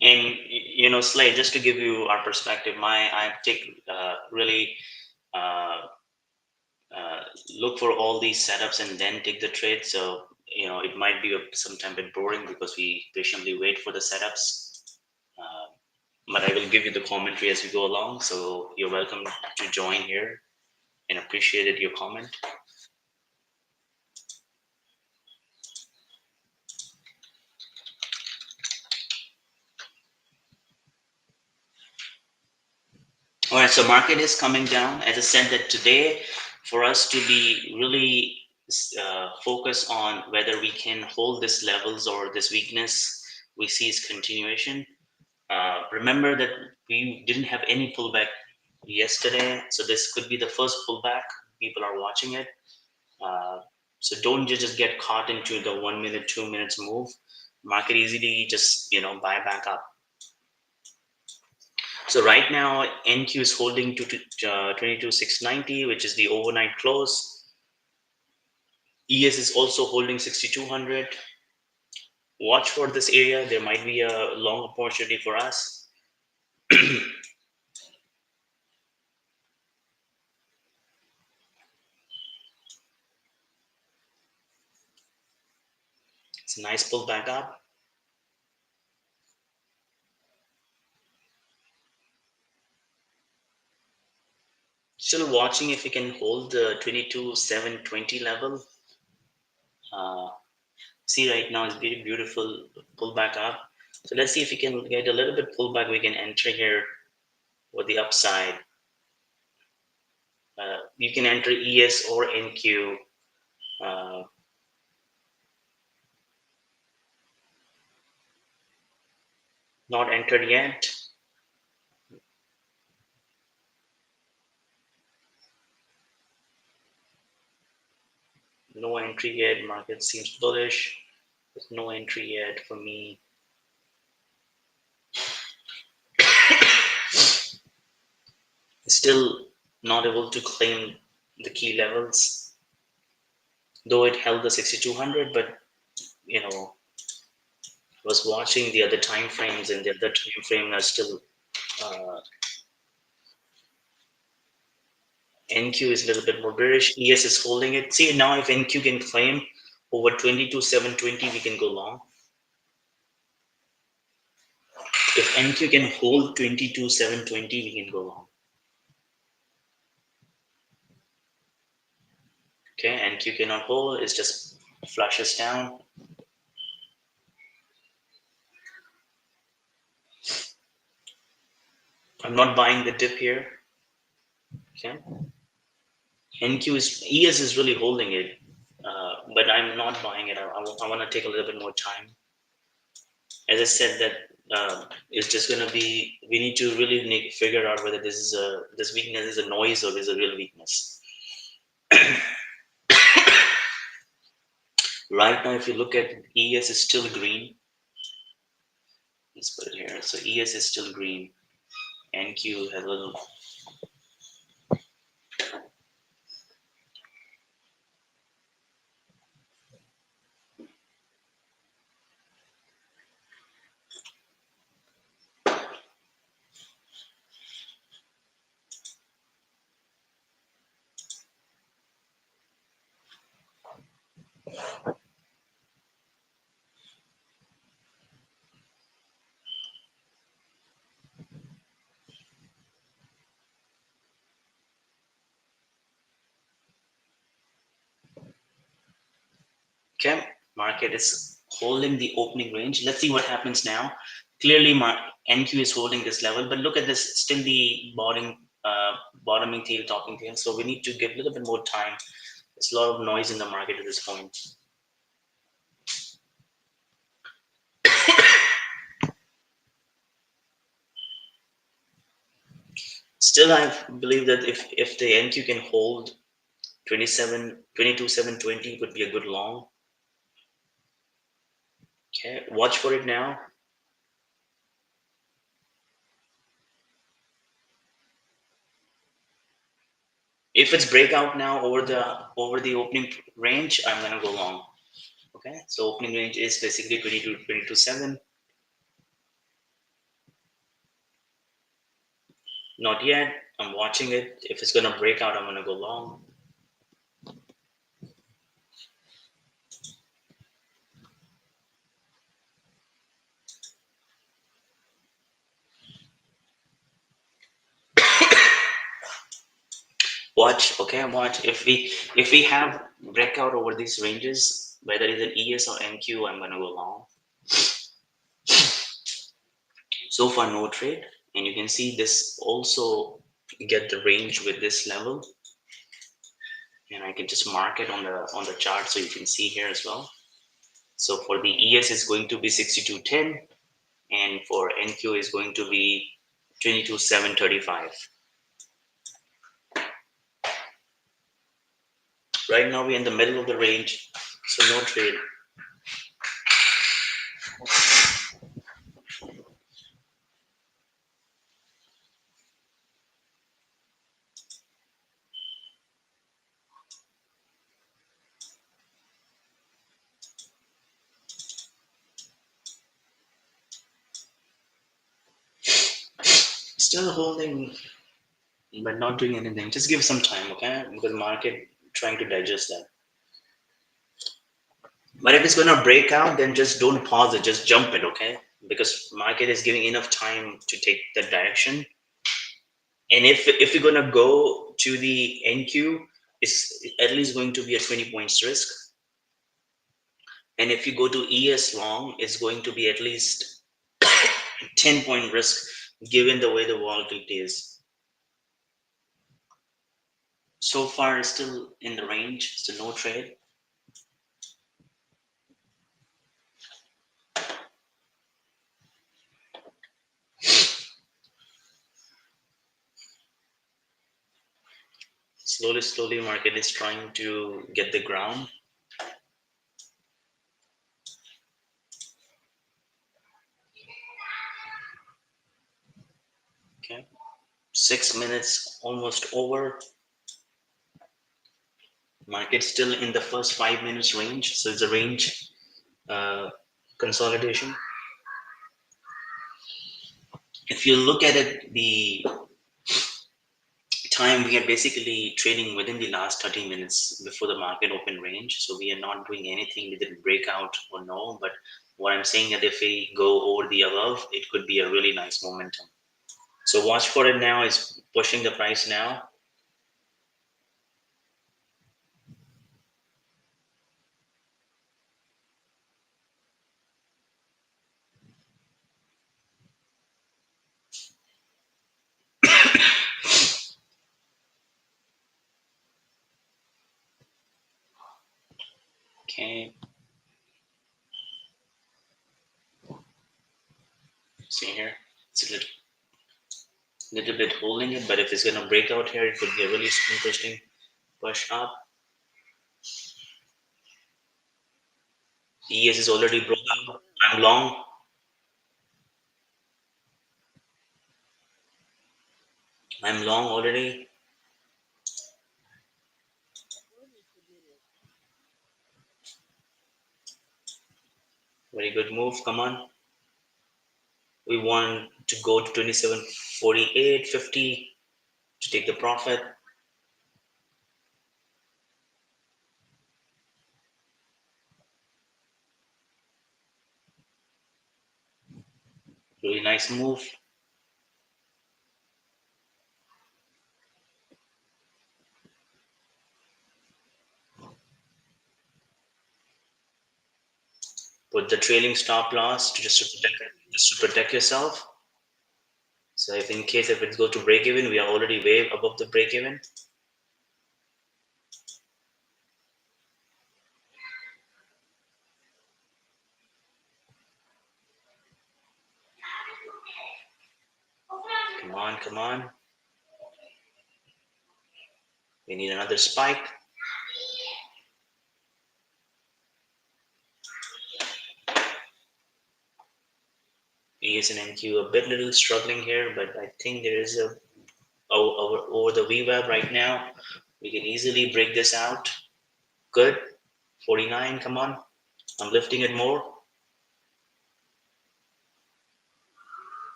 And Slay, just to give you our perspective, I take really uh, uh, look for all these setups and then take the trade. So it might be sometimes a bit boring because we patiently wait for the setups. Uh, but I will give you the commentary as we go along. So you're welcome to join here and appreciated your comment. All right, so market is coming down. As I said that today, for us to be really focused on whether we can hold this levels or this weakness we see is continuation. Remember that we didn't have any pullback yesterday, so this could be the first pullback. People are watching it. Uh, so don't just get caught into the 1 minute, 2 minutes move. Market easily just buy back up. So right now, NQ is holding to 22,690, which is the overnight close. ES is also holding 6,200. Watch for this area. There might be a long opportunity for us. It's a nice pull back up. Still watching if we can hold the 22,720 level. Uh, See right now it's very beautiful pull back up. So let's see if we can get a little bit pullback. We can enter here with the upside. You can enter ES or NQ. Uh, not entered yet. No entry yet. Market seems bullish. There's no entry yet for me. still not able to claim the key levels, though it held the 6200. But was watching the other time frames, and the other time frame are still NQ is a little bit more bearish. ES is holding it. See, now if NQ can claim over 22,720, we can go long. If NQ can hold 22,720, we can go long. Okay, NQ cannot hold, it's just flushes down. I'm not buying the dip here. Okay, NQ is, ES is really holding it, but I'm not buying it. I want to take a little bit more time. As I said, that it's just going to be, we need to really figure out whether this weakness is a noise or is a real weakness. Right now, if you look at ES is still green. Let's put it here. So ES is still green. NQ has a little. Okay, market is holding the opening range. Let's see what happens now. Clearly, NQ is holding this level, but look at this, still the bottoming tail, topping tail. So we need to give a little bit more time. There's a lot of noise in the market at this point. Still, I believe that if the NQ can hold 22,720 could be a good long. Okay, watch for it now. If it's breakout now over the opening range, I'm gonna go long. Okay, so opening range is basically 22.7. Not yet. I'm watching it. If it's gonna break out, I'm gonna go long. Watch, okay, watch. If we have breakout over these ranges, whether it's an ES or NQ, I'm gonna go long. So far, no trade, and you can see this also get the range with this level, and I can just mark it on the chart so you can see here as well. So for the ES is going to be 62.10, and for NQ is going to be 22.735. Right now we're in the middle of the range, so no trade. Still holding, but not doing anything. Just give some time, okay? Because market trying to digest that. But if it's gonna break out, then just don't pause it, just jump it, okay? Because market is giving enough time to take that direction. And if you're gonna go to the NQ, it's at least going to be a 20 points risk. And if you go to ES long, it's going to be at least 10-point risk given the way the volatility is. So far, it's still in the range, so no trade. Slowly, market is trying to get the ground. Okay, 6 minutes almost over. Market still in the first 5 minutes range, so it's a range consolidation. If you look at it, the time we are basically trading within the last 30 minutes before the market open range, so we are not doing anything. We didn't break out or no, but what I'm saying that if we go over the above, it could be a really nice momentum. So watch for it now. It's pushing the price now. Okay, see here, it's a little bit holding it, but if it's gonna break out here, it could be a really interesting push up. ES is already broke out. I'm long. I'm long already. Very good move. Come on. We want to go to 27.48, 50 to take the profit. Really nice move. Put the trailing stop loss to just to protect yourself. So if in case if it goes to break even, we are already way above the break even. Come on, come on. We need another spike. ES and NQ a bit little struggling here, but I think there is a over the VWAP right now. We can easily break this out. Good. 49, come on. I'm lifting it more.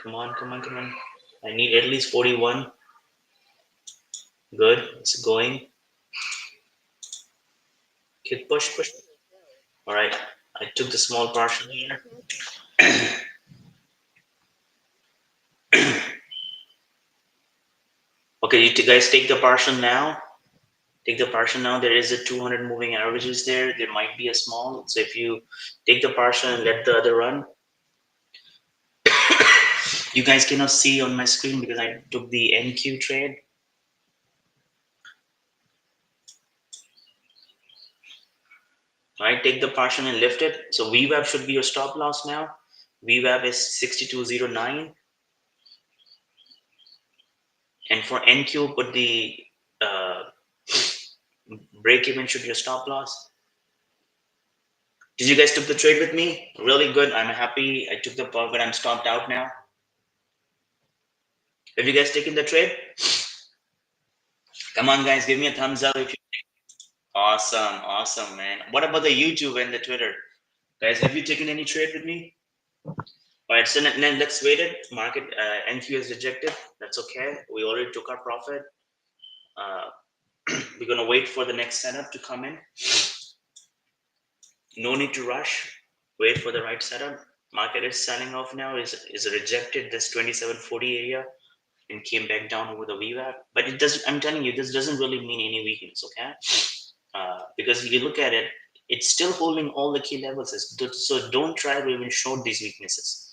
Come on, come on, come on. I need at least 41. Good. It's going. Kick, push, push. All right. I took the small partial here. Okay, you guys take the partial now. Take the partial now. There is a 200 moving averages there. There might be a small. So if you take the partial and let the other run, you guys cannot see on my screen because I took the NQ trade. All right, take the partial and lift it. So VWAP should be your stop loss now. VWAP is 6209. And for NQ, put the uh, break even should be your stop loss. Did you guys took the trade with me? Really good. I'm happy. I took the part, but I'm stopped out now. Have you guys taken the trade? Come on, guys, give me a thumbs up if you. Awesome, awesome, man. What about the YouTube and the Twitter, guys? Have you taken any trade with me? All right, so then let's wait it. Market NQ is rejected. That's okay. We already took our profit. Uh, we're gonna wait for the next setup to come in. No need to rush. Wait for the right setup. Market is selling off now. Is rejected this 2740 area and came back down over the VWAP. But it doesn't. I'm telling you, this doesn't really mean any weakness. Okay, because if you look at it, it's still holding all the key levels. So don't try to even short these weaknesses.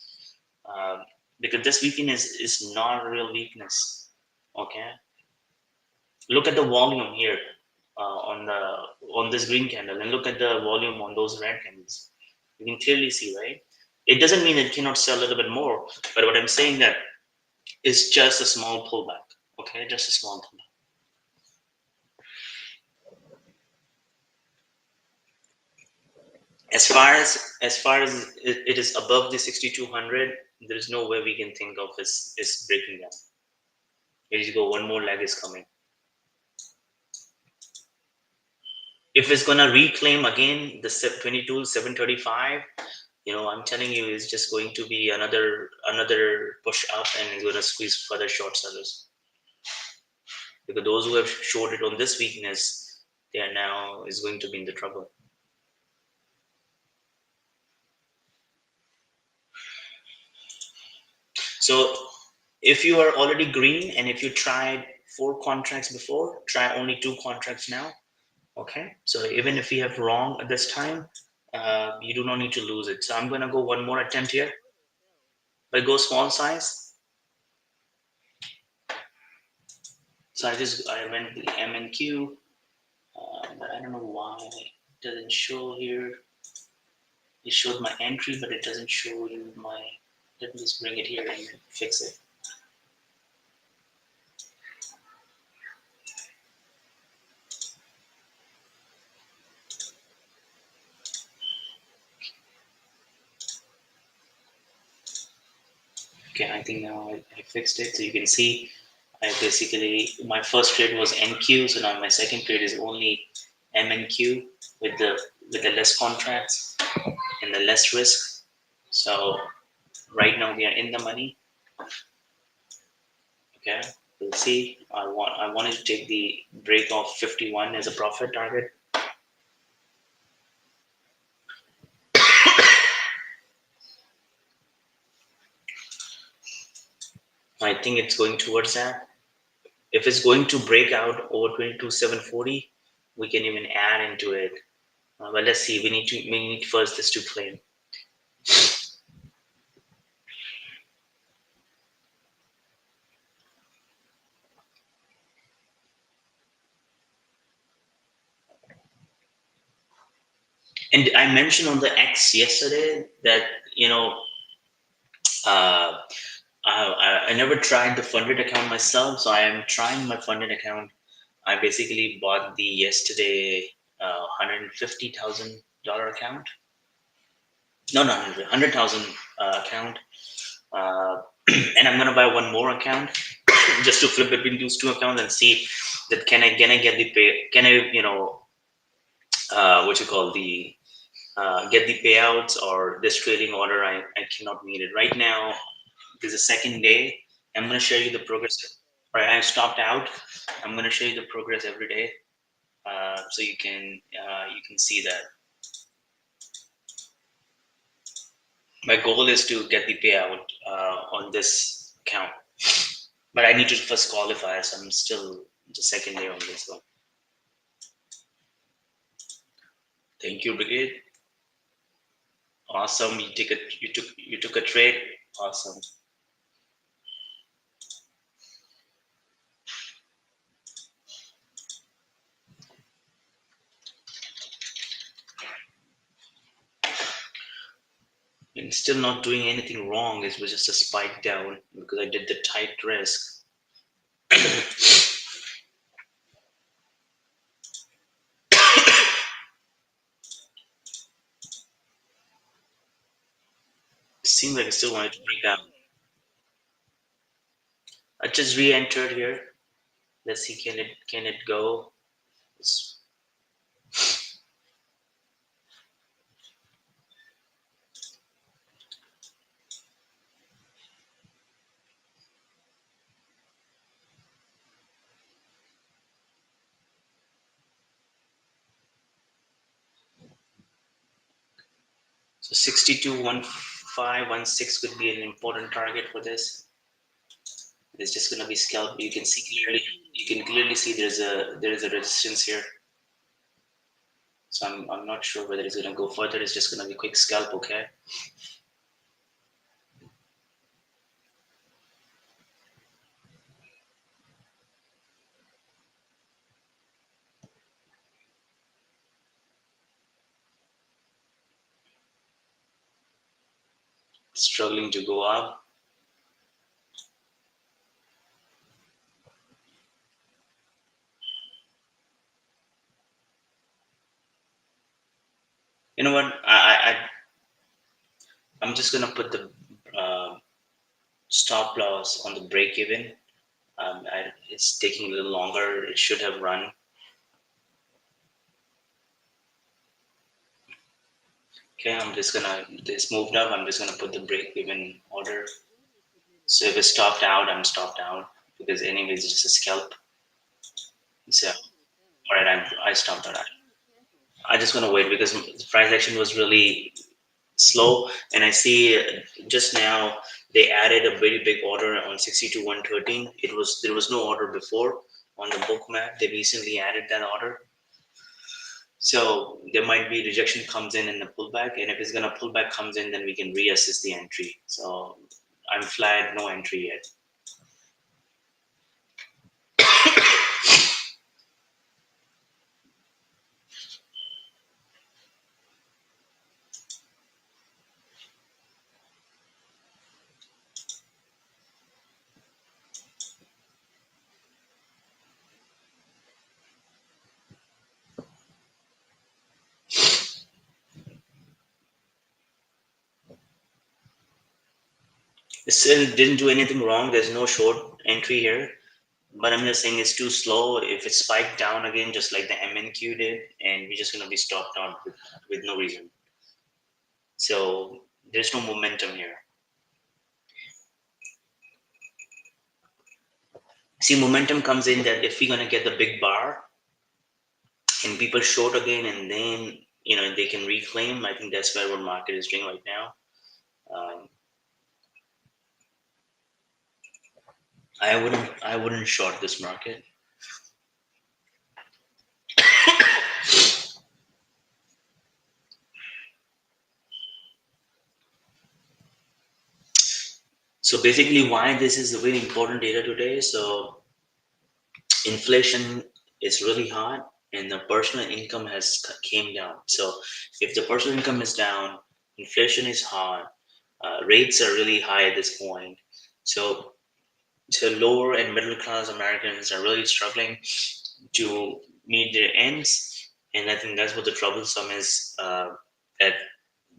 Because this weakness is not a real weakness. Okay, look at the volume here on this green candle, and look at the volume on those red candles. You can clearly see, right? It doesn't mean it cannot sell a little bit more, but what I'm saying that is just a small pullback. Okay, just a small pullback. As far as it is above the 6200, there is no way we can think of is breaking down. Here you go. One more leg is coming. If it's gonna reclaim again the 22 735, I'm telling you, it's just going to be another push up, and it's gonna squeeze further short sellers. Because those who have shorted on this weakness, they are now is going to be in the trouble. So if you are already green and if you tried 4 contracts before, try only 2 contracts now. Okay, so even if you have wrong at this time, you do not need to lose it. So I'm going to go one more attempt here. If I go small size, so I went the M and Q, but I don't know why it doesn't show here. It showed my entry, but it doesn't show you my. Let me just bring it here and fix it. Okay, I think now I fixed it. So you can see I basically, my first trade was NQ, so now my second trade is only MNQ with the less contracts and the less risk. So right now we are in the money. Okay, we'll see. I wanted to take the break of 51 as a profit target. I think it's going towards that. If it's going to break out over 22,740, we can even add into it. But let's see. We need first this to claim. And I mentioned on the X yesterday that uh, I never tried the funded account myself, so I am trying my funded account. I basically bought the yesterday $150,000 account. No, not 100,000 account, uh, and I'm gonna buy one more account just to flip between those two accounts and see that can I get the pay? Can I what you call the get the payouts, or this trading order? I cannot meet it right now. This is the second day. I'm going to show you the progress. Right, I stopped out. I'm going to show you the progress every day, so you can see that. My goal is to get the payout on this account, but I need to first qualify. So I'm still the second day on this one. Thank you, Brigade. Awesome. You took a trade. Awesome. And still not doing anything wrong. It was just a spike down because I did the tight risk. Seems like I still wanted to break down. I just re-entered here. Let's see, can it go? So 621516 could be an important target for this. It's just going to be scalp. You can see clearly. You can clearly see there is a resistance here. So I'm not sure whether it's going to go further. It's just going to be quick scalp. Okay. Struggling to go up. You know what? I'm just going to put the stop loss on the break even. It's taking a little longer. It should have run. Okay, I'm just gonna, this moved up. I'm just gonna put the break even order. So if it's stopped out, I'm stopped out because anyways, it's just a scalp. So, all right, I stopped out. I just gonna wait because the price action was really slow, and I see just now they added a very big order on 62,113. There was no order before on the Bookmap. They recently added that order, so there might be rejection comes in and the pullback, and if it's gonna pullback comes in, then we can reassess the entry. So I'm flat, no entry yet. It still didn't do anything wrong. There's no short entry here. But I'm just saying it's too slow. If it spiked down again, just like the MNQ did, and we're just going to be stopped out with no reason. So there's no momentum here. See, momentum comes in that if we're going to get the big bar and people short again, and then they can reclaim. I think that's where what market is doing right now. Um, I wouldn't short this market. So basically, why this is a very important data today. So inflation is really hot and the personal income has came down. So if the personal income is down, inflation is hot, rates are really high at this point. So lower and middle class Americans are really struggling to meet their ends, and I think that's what the troublesome is. That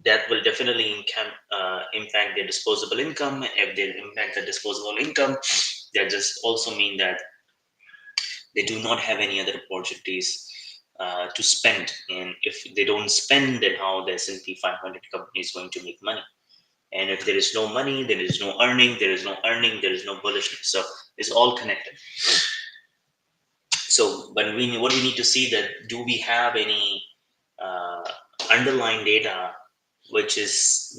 that will definitely impact their disposable income. If they impact the disposable income, that just also mean that they do not have any other opportunities to spend. And if they don't spend, then how the S&P 500 company is going to make money? And if there is no money, there is no earning. There is no earning. There is no bullishness. So it's all connected. So, but what we need to see that do we have any uh, underlying data which is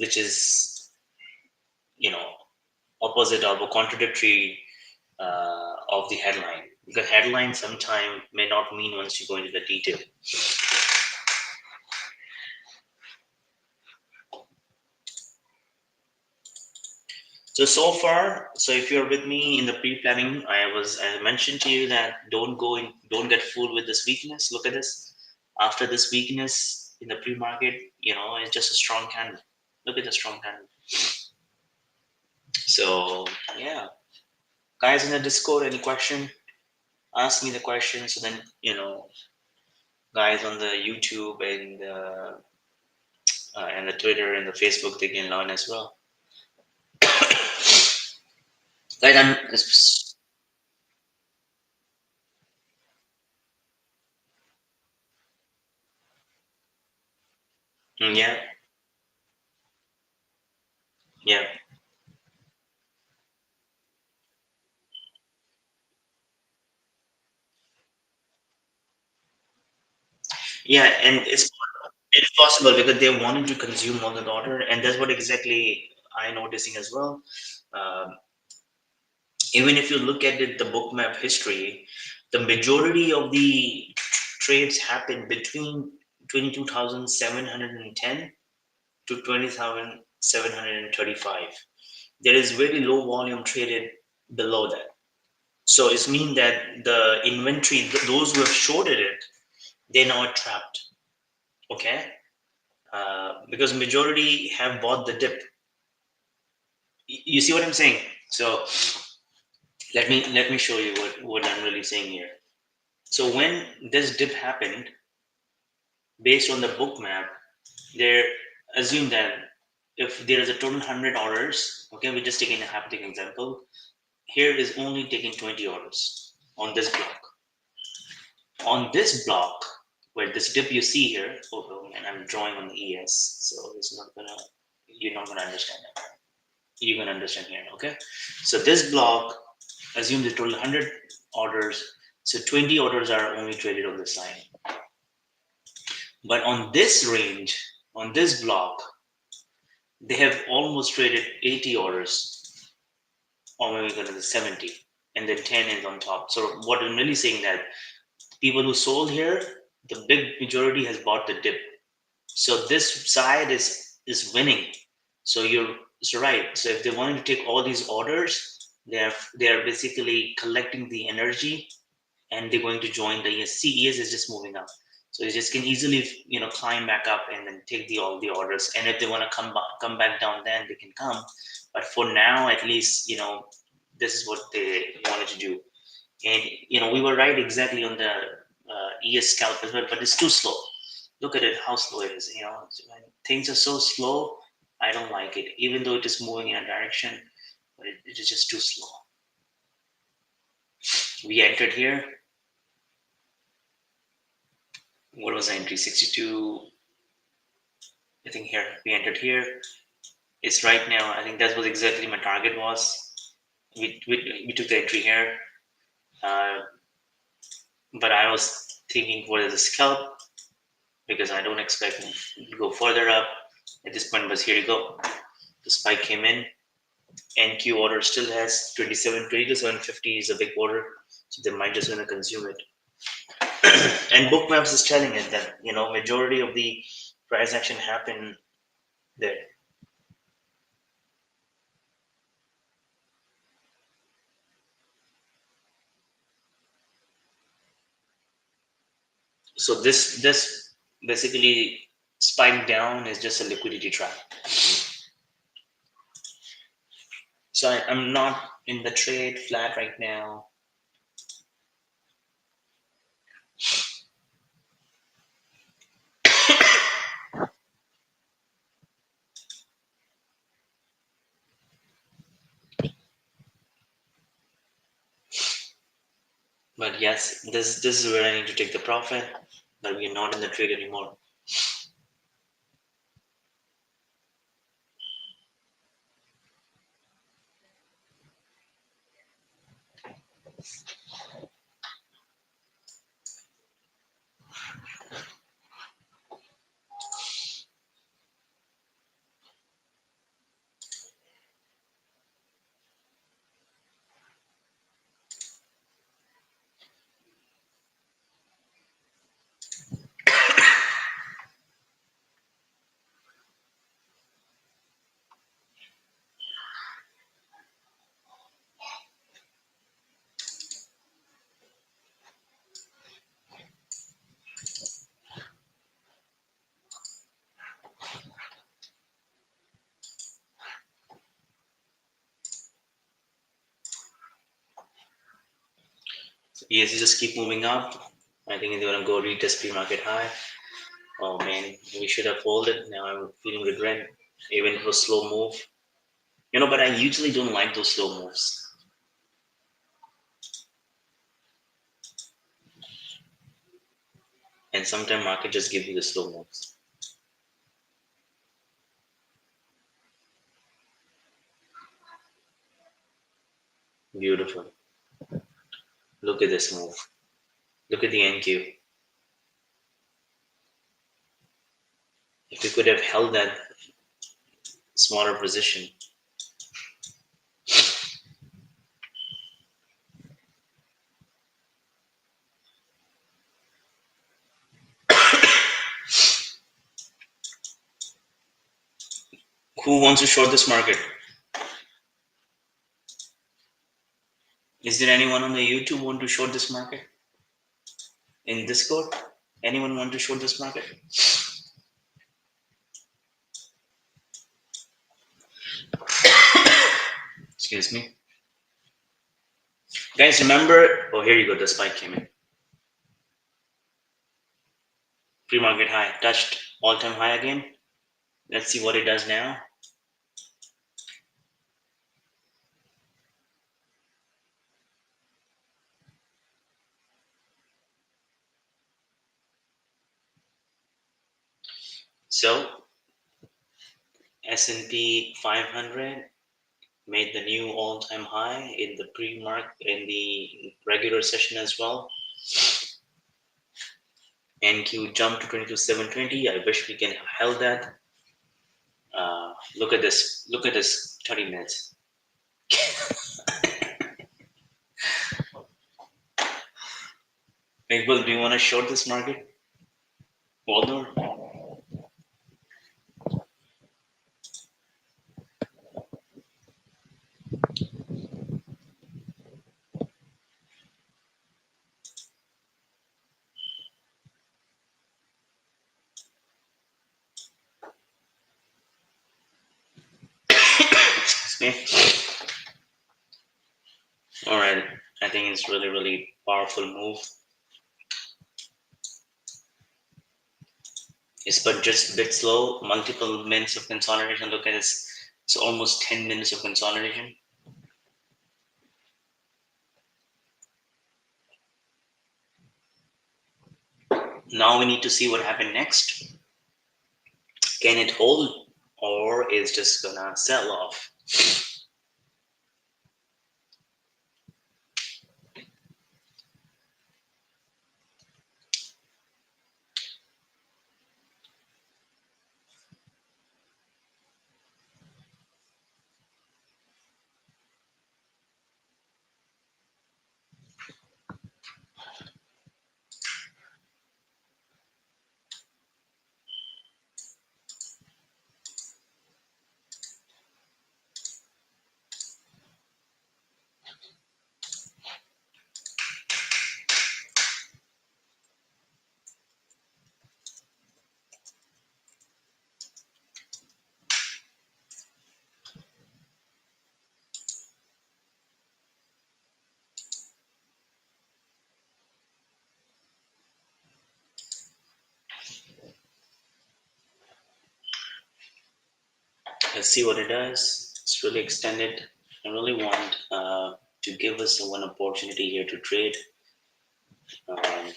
you know opposite of or contradictory of the headline, because headline sometime may not mean once you go into the detail. So far, so if you're with me in the pre-planning, I mentioned to you that don't get fooled with this weakness. Look at this. After this weakness in the pre-market, it's just a strong candle. Look at the strong candle. So yeah, guys in the Discord, any question? Ask me the question. So then guys on the YouTube and the Twitter and the Facebook, they can learn as well. Guys, yeah, yeah. Yeah, and it's possible because they wanted to consume all the daughter, and that's what exactly I noticing as well. Um, Even if you look at it, the bookmap history, the majority of the trades happen between 22,710 to 20,735. There is very low volume traded below that. So it's mean that the inventory, those who have shorted it, they're now trapped. Okay, because majority have bought the dip. You see what I'm saying? So let me show you what I'm really saying here. So when this dip happened, based on the book map, they assume that if there is a total 100 orders, okay, we're just taking a hypothetical example. here is only taking 20 orders on this block. On this block, where this dip you see here, and I'm drawing on the ES, so you're not gonna understand that. You're gonna understand here, okay? So this block, assume the total 100 orders, so 20 orders are only traded on this line. But on this range, on this block, they have almost traded 80 orders, or maybe going to 70, and then 10 is on top. So what I'm really saying that people who sold here, the big majority has bought the dip. So this side is winning. So so right. So if they wanted to take all these orders, they are basically collecting the energy, and they're going to join the ES. ES is just moving up, so you just can easily climb back up and then take all the orders. And if they want to come back down, then they can come. But for now, at least this is what they wanted to do. And we were right exactly on the ES scalp as well, but it's too slow. Look at it, how slow it is. When things are so slow, I don't like it, even though it is moving in a direction, but it is just too slow. We entered here. What was the entry? 62. I think here we entered here. It's right now. I think that was exactly my target was. We took the entry here, uh, but I was thinking for the scalp because I don't expect it to go further up. At this point, but here you go. The spike came in. NQ order still has 20 to 750 is a big order, so they might just want to consume it. And Bookmaps is telling it that majority of the price action happened there. So this basically spike down is just a liquidity trap. So I'm not in the trade flat right now. But yes, this is where I need to take the profit, but we're not in the trade anymore. So yes, you just keep moving up. I think they're gonna go retest pre-market high. Oh man, we should have folded. Now I'm feeling regret, even if it was slow move. But I usually don't like those slow moves. And sometimes market just gives you the slow moves. Beautiful. Look at this move. Look at the NQ. If we could have held that smaller position. Who wants to short this market? Is there anyone on the YouTube want to short this market? In Discord? Anyone want to short this market? Excuse me. Guys, remember, oh, here you go, the spike came in. Pre-market high, touched all-time high again. Let's see what it does now. So S&P 500 made the new all-time high in the in the regular session as well. NQ jumped to 22,720. I wish we can have held that. Look at this. Look at this 30 minutes. Iqbal, do you want to short this market? Waldor? Excuse me. All right. I think it's really, really powerful move. It's but just a bit slow. Multiple minutes of consolidation. Look at this. It's almost 10 minutes of consolidation. Now we need to see what happened next. Can it hold or is just gonna sell off? Let's see what it does. It's really extended. I really want to give us one opportunity here to trade. Um,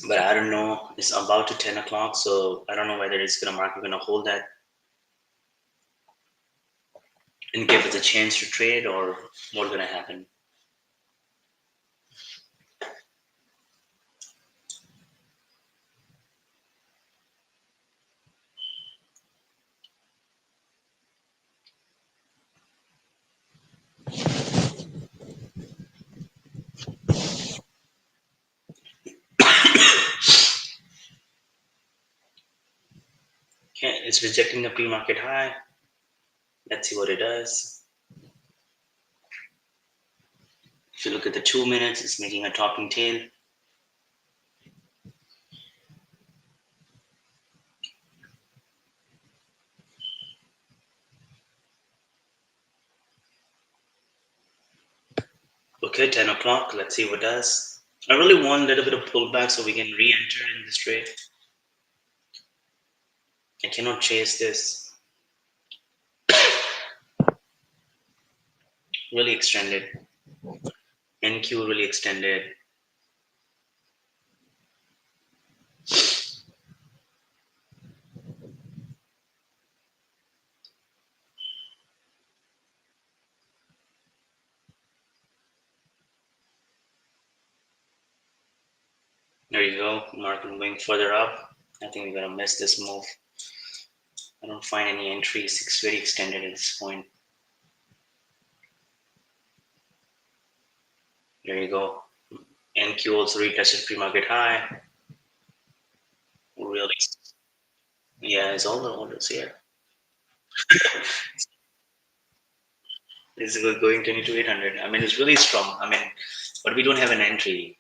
but I don't know. It's about to 10 o'clock, so I don't know whether it's gonna market gonna hold that and give us a chance to trade or what's gonna happen. Okay, it's rejecting the pre-market high. Let's see what it does. If you look at the 2 minutes, it's making a topping tail. Okay, 10 o'clock. Let's see what it does. I really want a little bit of pullback so we can re-enter in this trade. I cannot chase this. Really extended. NQ really extended. There you go. Market moving further up. I think we're gonna miss this move. I don't find any entries. It's very extended at this point. There you go. NQ also retested pre-market high. Really, yeah, it's all the orders here. It's going 22,800. I mean, it's really strong. I mean, but we don't have an entry.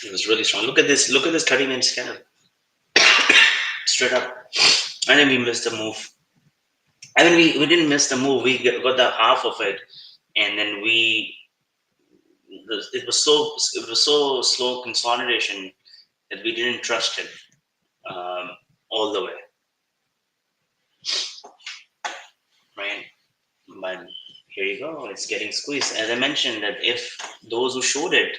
It was really strong. Look at this. Look at this 30-minute scanner. Straight up. And then we missed the move. I mean, we didn't miss the move. We got the half of it, and then it was so slow consolidation that we didn't trust it all the way, right? But here you go. It's getting squeezed. As I mentioned, that if those who showed it,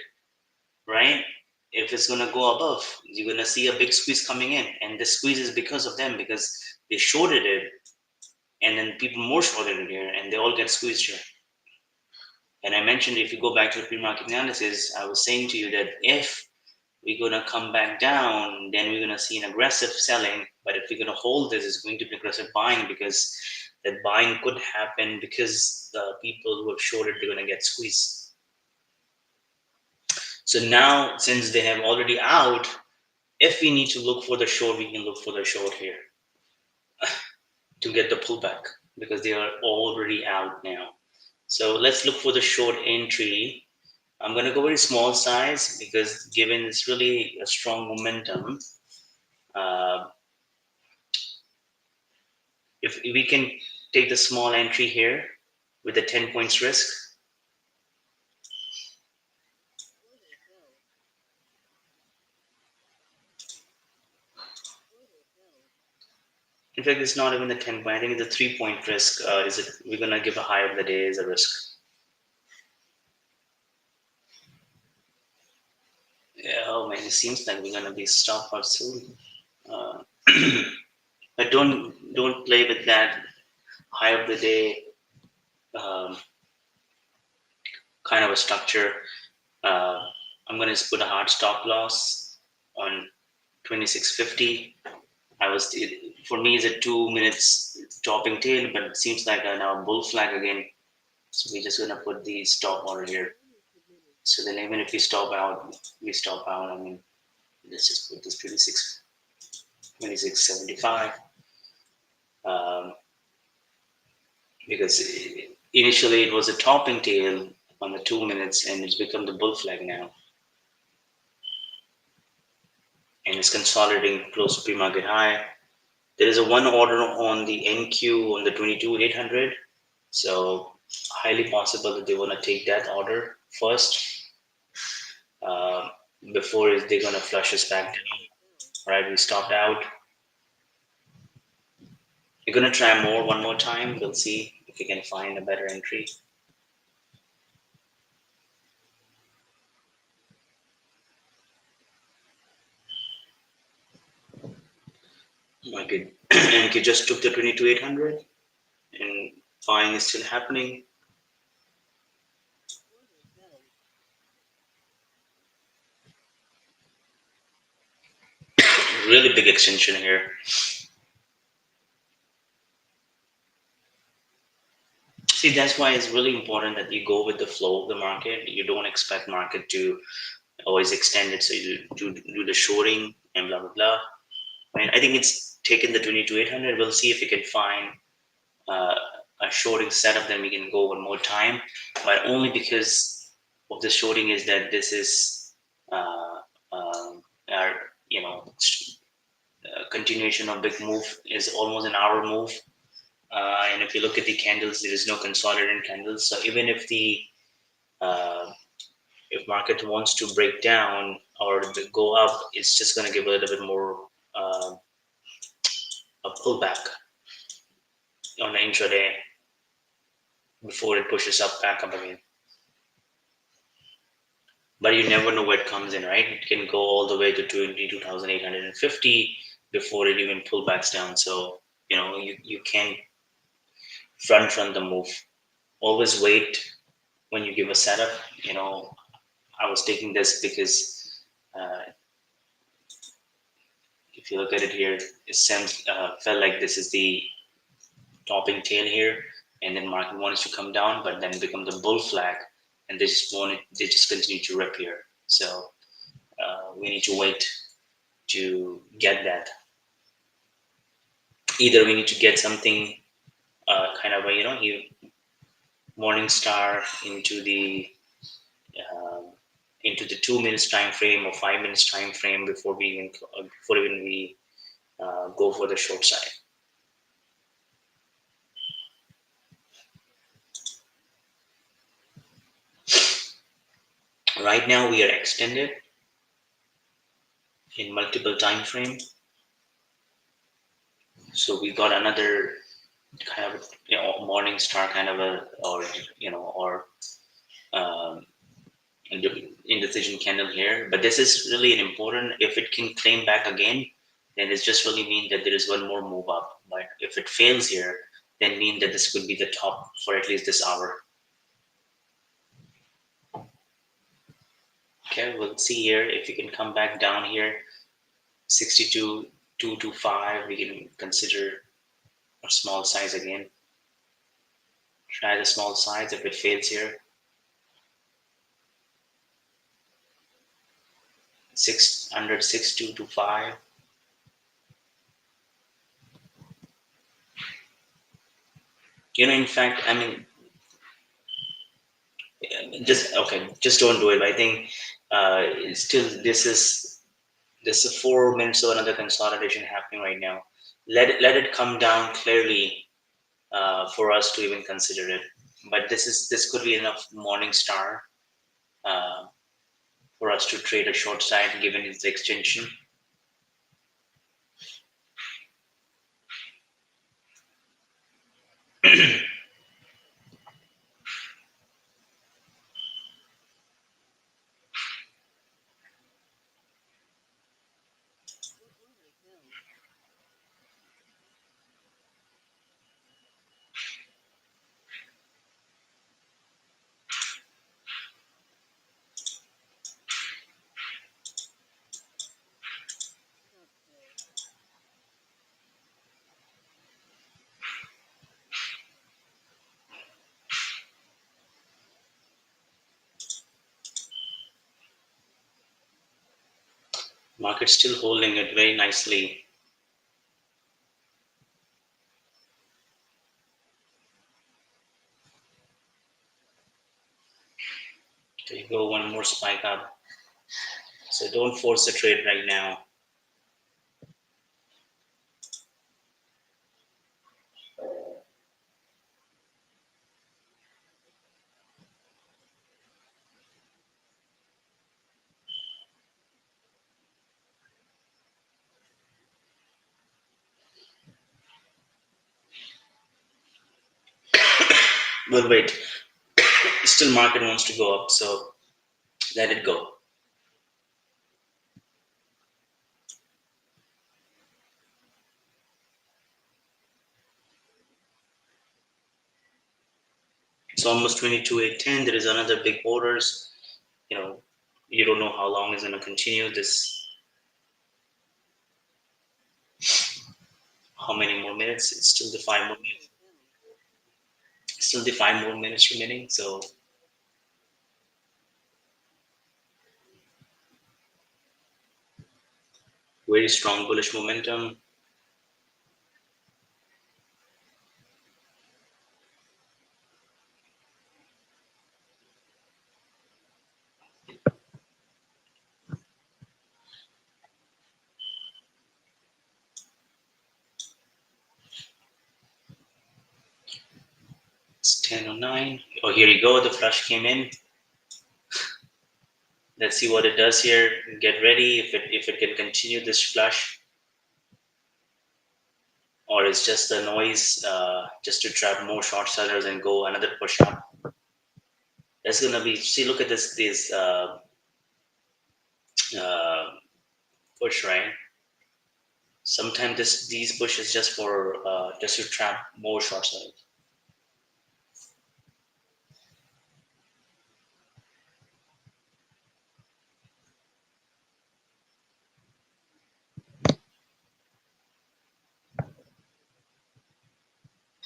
right, if it's going to go above, you're going to see a big squeeze coming in, and the squeeze is because of them, because they shorted it, and then people more shorted it here, and they all get squeezed here. And I mentioned, if you go back to the pre-market analysis, I was saying to you that if we're going to come back down, then we're going to see an aggressive selling. But if we're going to hold this, it's going to be aggressive buying, because that buying could happen because the people who have shorted, they're going to get squeezed. So now, since they have already out, if we need to look for the short, we can look for the short here to get the pullback, because they are already out now. So let's look for the short entry. I'm going to go very small size, because given it's really a strong momentum, if we can take the small entry here with the 10 points risk, in fact, it's not even the 10 point. I think it's a 3-point risk. Is it? We're gonna give a high of the day as a risk. Yeah, oh man, it seems like we're gonna be stopped out soon. Uh, but don't play with that high of the day um, kind of a structure. Uh, I'm gonna put a hard stop loss on 2650. I was For me, it's a 2 minutes topping tail, but it seems like now bull flag again. So we're just gonna put the stop order here. So then even if we stop out, we stop out. I mean, let's just put this 2675, because initially it was a topping tail on the 2 minutes, and it's become the bull flag now, and it's consolidating close to pre-market high. There is a one order on the NQ on the 22,800, so highly possible that they want to take that order first uh, before they're going to flush us back down. Right, we stopped out. We're going to try one more time. We'll see if we can find a better entry. Okay, and you just took the 22,800, and buying is still happening. Really big extension here. See, that's why it's really important that you go with the flow of the market. You don't expect market to always extend it, so you do the shorting and blah blah blah. I think it's taken the 22,800. We'll see if we can find uh, a shorting setup. Then we can go one more time, but only because of the shorting is that this is uh, our continuation of big move is almost an hour move. And if you look at the candles, there is no consolidating candles. So even uh, if market wants to break down or go up, it's just going to give a little bit more a pullback on the intraday before it pushes up back up again. But you never know where it comes in, right? It can go all the way to 22,850 before it even pullbacks down. So you can't front run the move. Always wait when you give a setup. I was taking this because if you look at it here, it felt like this is the topping tail here, and then market wants to come down, but then become the bull flag, and they just continue to rip here. So we need to wait to get that. Either we need to get something kind of a morning star uh, into the 2 minutes time frame or 5 minutes time frame before even we go for the short side. Right now we are extended in multiple time frame, so we got another kind of morning star kind of a or um, indecision candle here, but this is really an important. If it can claim back again, then it's just really mean that there is one more move up. But if it fails here, then mean that this could be the top for at least this hour. Okay, we'll see here if we can come back down here, 62,225. We can consider a small size again. Try the small size. If it fails here, 6,225. In fact, I mean, just okay, just don't do it. But I think still this is 4 minutes of another consolidation happening right now. Let it come down clearly for us to even consider it. But this could be enough morning star uh, for us to trade a short side given its extension. Market still holding it very nicely. There you go, one more spike up. So don't force the trade right now. Well, wait. Still market wants to go up, so let it go. It's almost 22,810. There is another big orders. You don't know how long it's going to continue this. How many more minutes? It's still the 5 more minutes. Still the 5 more minutes remaining. So very strong bullish momentum. It's 10:09. Oh, here you go. The flush came in. Let's see what it does here. Get ready if it can continue this flush, or it's just the noise, just to trap more short sellers and go another push up. That's gonna be. See, look at this uh, push, right? Sometimes these pushes just for just to trap more short sellers.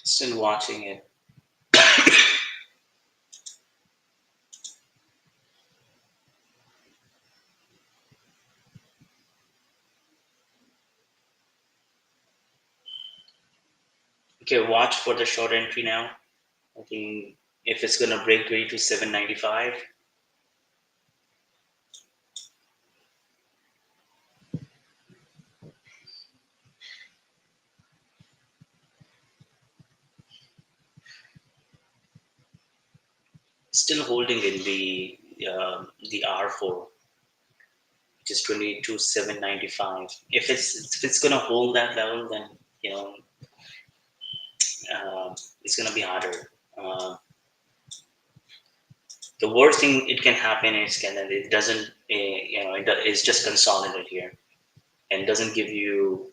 Still watching it. Okay, watch for the short entry now. I think if it's gonna break 22,795. Still holding in the R4, which is 22,795. If it's gonna hold that level, then you know it's gonna be harder. The worst thing it can happen is that it doesn't, it's just consolidated here and doesn't give you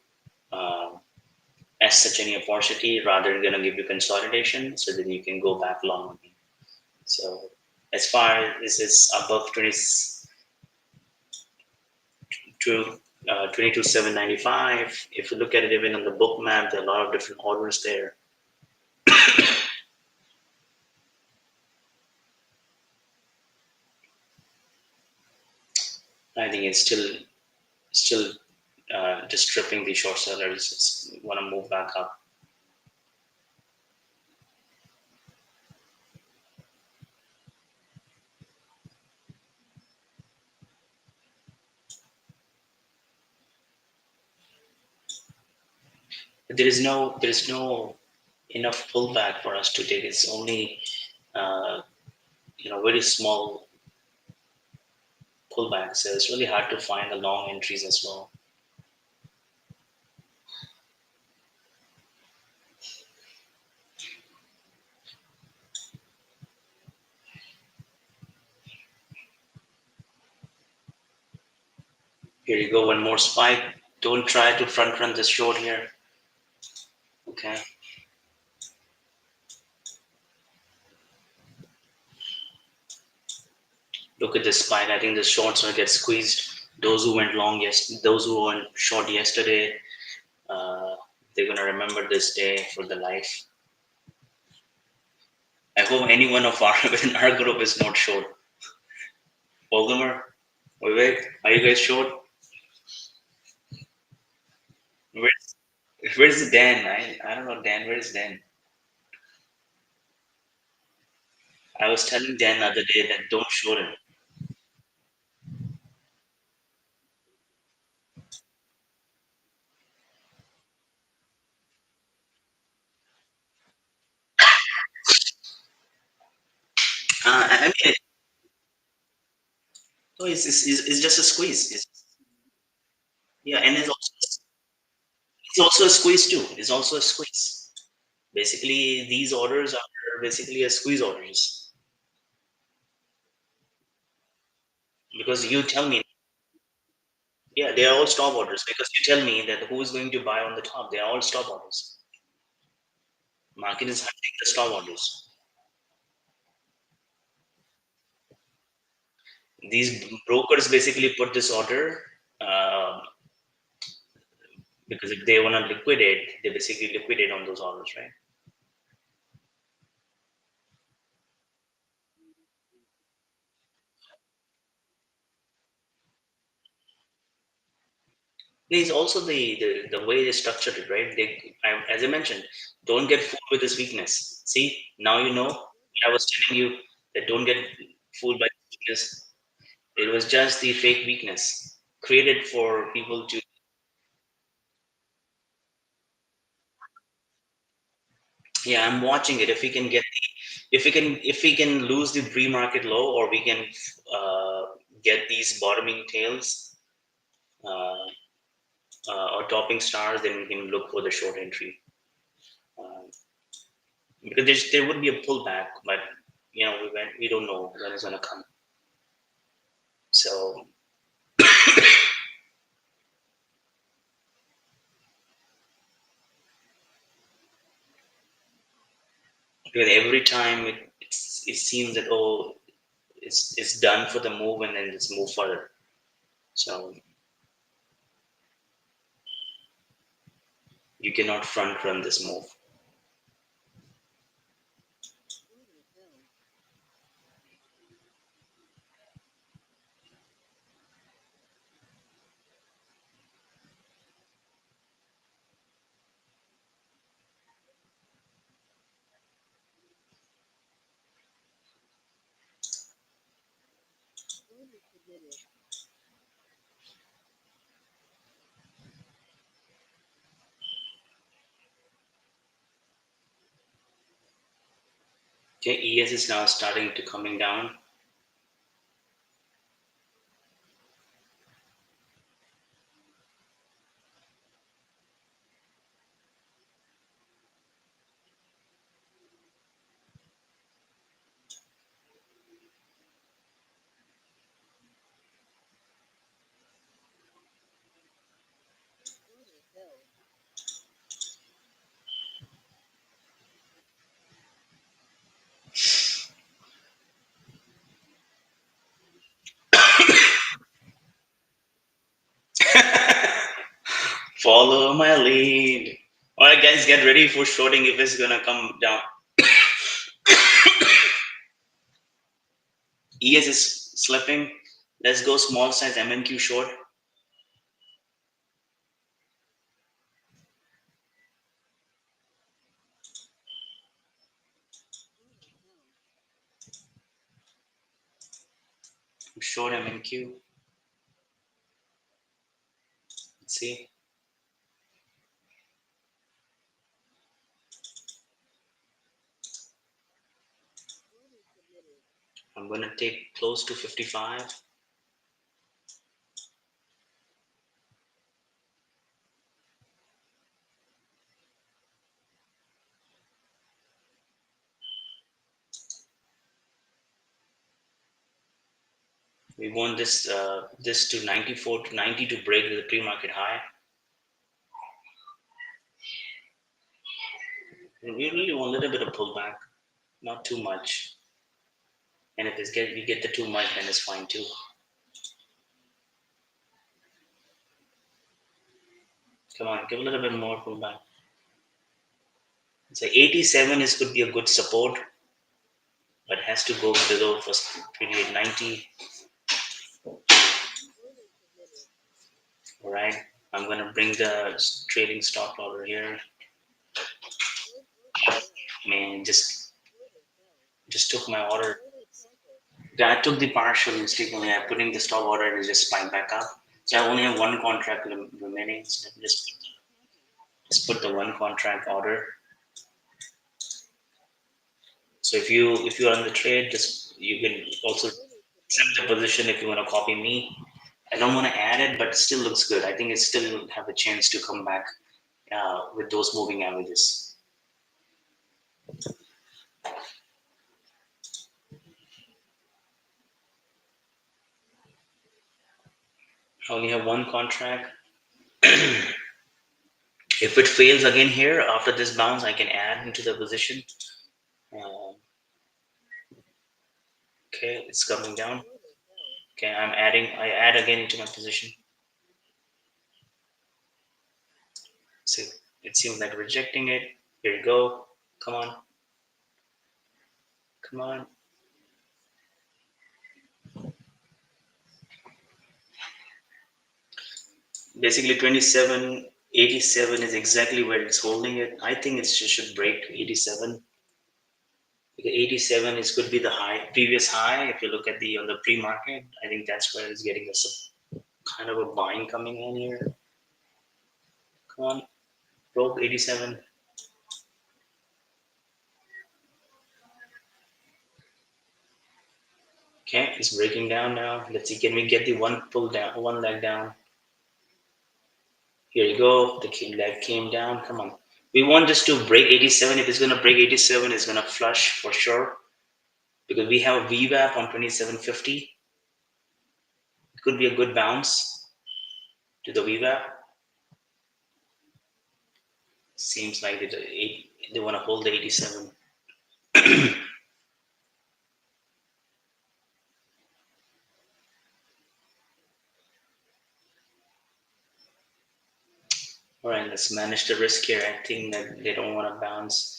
as such any opportunity. Rather, it's gonna give you consolidation, so then you can go back long again. So as far as it's above 20 to 22,795, if you look at it even on the book map, there are a lot of different orders there. I think it's still just tripping the short sellers. Want to move back up. But there is no enough pullback for us to take. It's only uh, very small pullback. So it's really hard to find the long entries as well. Here you go, one more spike. Don't try to front run this short here. Okay. Look at this spike. I think the shorts will get squeezed. Those who went long, yes, those who went short yesterday, uh, they're gonna remember this day for the life. I hope any one of our within our group is not short. Voldemort, Vivek, are you guys short? Where's where's Dan? I don't know Dan. Where's Dan? I was telling Dan the other day that don't short him. I mean, no, it's just a squeeze. Yeah, and it's also a squeeze too. It's also a squeeze. Basically, these orders are basically a squeeze orders because you tell me, yeah, they are all stop orders because you tell me that who is going to buy on the top. They are all stop orders. Market is hunting the stop orders. These brokers basically put this order uh, because if they want to liquidate, they basically liquidate on those orders, right? There's also the way they structured it, right? As I mentioned, don't get fooled with this weakness. See, now you know. I was telling you that don't get fooled by this weakness. It was just the fake weakness created for people to. Yeah, I'm watching it. If we can lose the pre-market low, or we can uh, get these bottoming tails uh, or topping stars, then we can look for the short entry. Uh, because there would be a pullback, but we don't know when it's gonna come. So because every time it seems that it's done for the move and then it's move further. So you cannot front run this move. Okay, ES is now starting to coming down. Follow my lead. All right, guys, get ready for shorting if it's gonna come down. ES is slipping. Let's go small size MNQ short. Short MNQ. Let's see. I'm gonna take close to 55. We want this this to 94 to 90 to break the pre-market high. And we really want a little bit of pullback, not too much. And if we get the too much, then it's fine too. Come on, give a little bit more pullback. So 87 could be a good support, but has to go below for 28.90. All right, I'm gonna bring the trading stop order here. Man, just took my order. Yeah, I took the partial mistakenly. I'm putting the stop order and it just spiked back up. So I only have one contract remaining. So just put the one contract order. So if you're on the trade, just you can also set the position if you want to copy me. I don't want to add it, but it still looks good. I think it still have a chance to come back with those moving averages. I only have one contract. If it fails again here after this bounce, I can add into the position. Okay, it's coming down. Okay, I add again into my position. So it seems like rejecting it. Here you go. Come on. Come on. Basically 27.87 is exactly where it's holding it. I think it should break 87. Because 87 could be the high, previous high. If you look at on the pre-market, I think that's where it's getting a kind of a buying coming in here. Come on, broke 87. Okay, it's breaking down now. Let's see, can we get the one pull down, one leg down? Here you go. The leg came down. Come on. We want this to break 87. If it's going to break 87, it's going to flush for sure. Because we have a VWAP on 2750. It could be a good bounce to the VWAP. Seems like they want to hold the 87. All right, let's manage the risk here. I think that they don't want to bounce.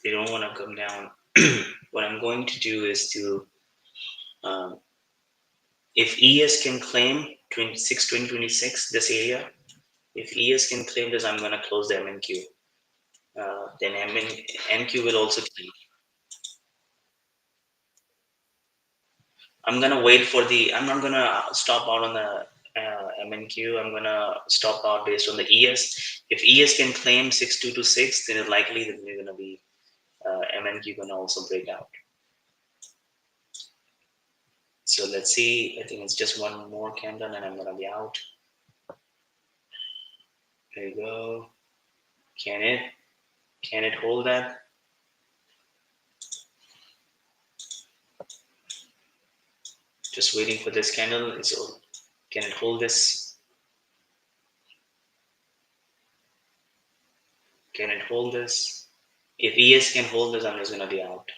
They don't want to come down. What I'm going to do is to, if ES can claim 2026, this area, if ES can claim this, I'm going to close the MNQ. Then NQ will also claim. I'm going to wait for I'm not going to stop out on the MNQ. I'm going to stop out based on the ES. If ES can claim 6226, then it's likely that we're going to be MNQ going to also break out. So let's see. I think it's just one more candle and I'm going to be out. There you go. Can it hold that? Just waiting for this candle. So can it hold this? Can it hold this? If ES can hold this, I'm just going to be out.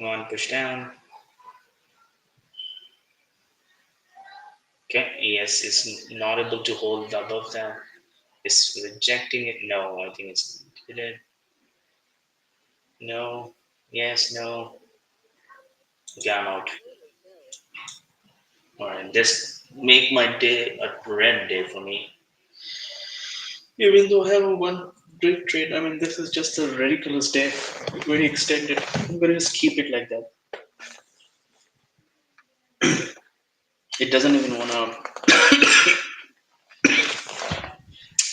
Come on, push down. Okay, ES is not able to hold above that. It's rejecting it. No, I think it's did it. No. Yes. No. Okay, I'm out. All right, this make my day a red day for me. Even though I have a one great trade, I mean this is just a ridiculous day, very extended. I'm gonna just keep it like that. It doesn't even wanna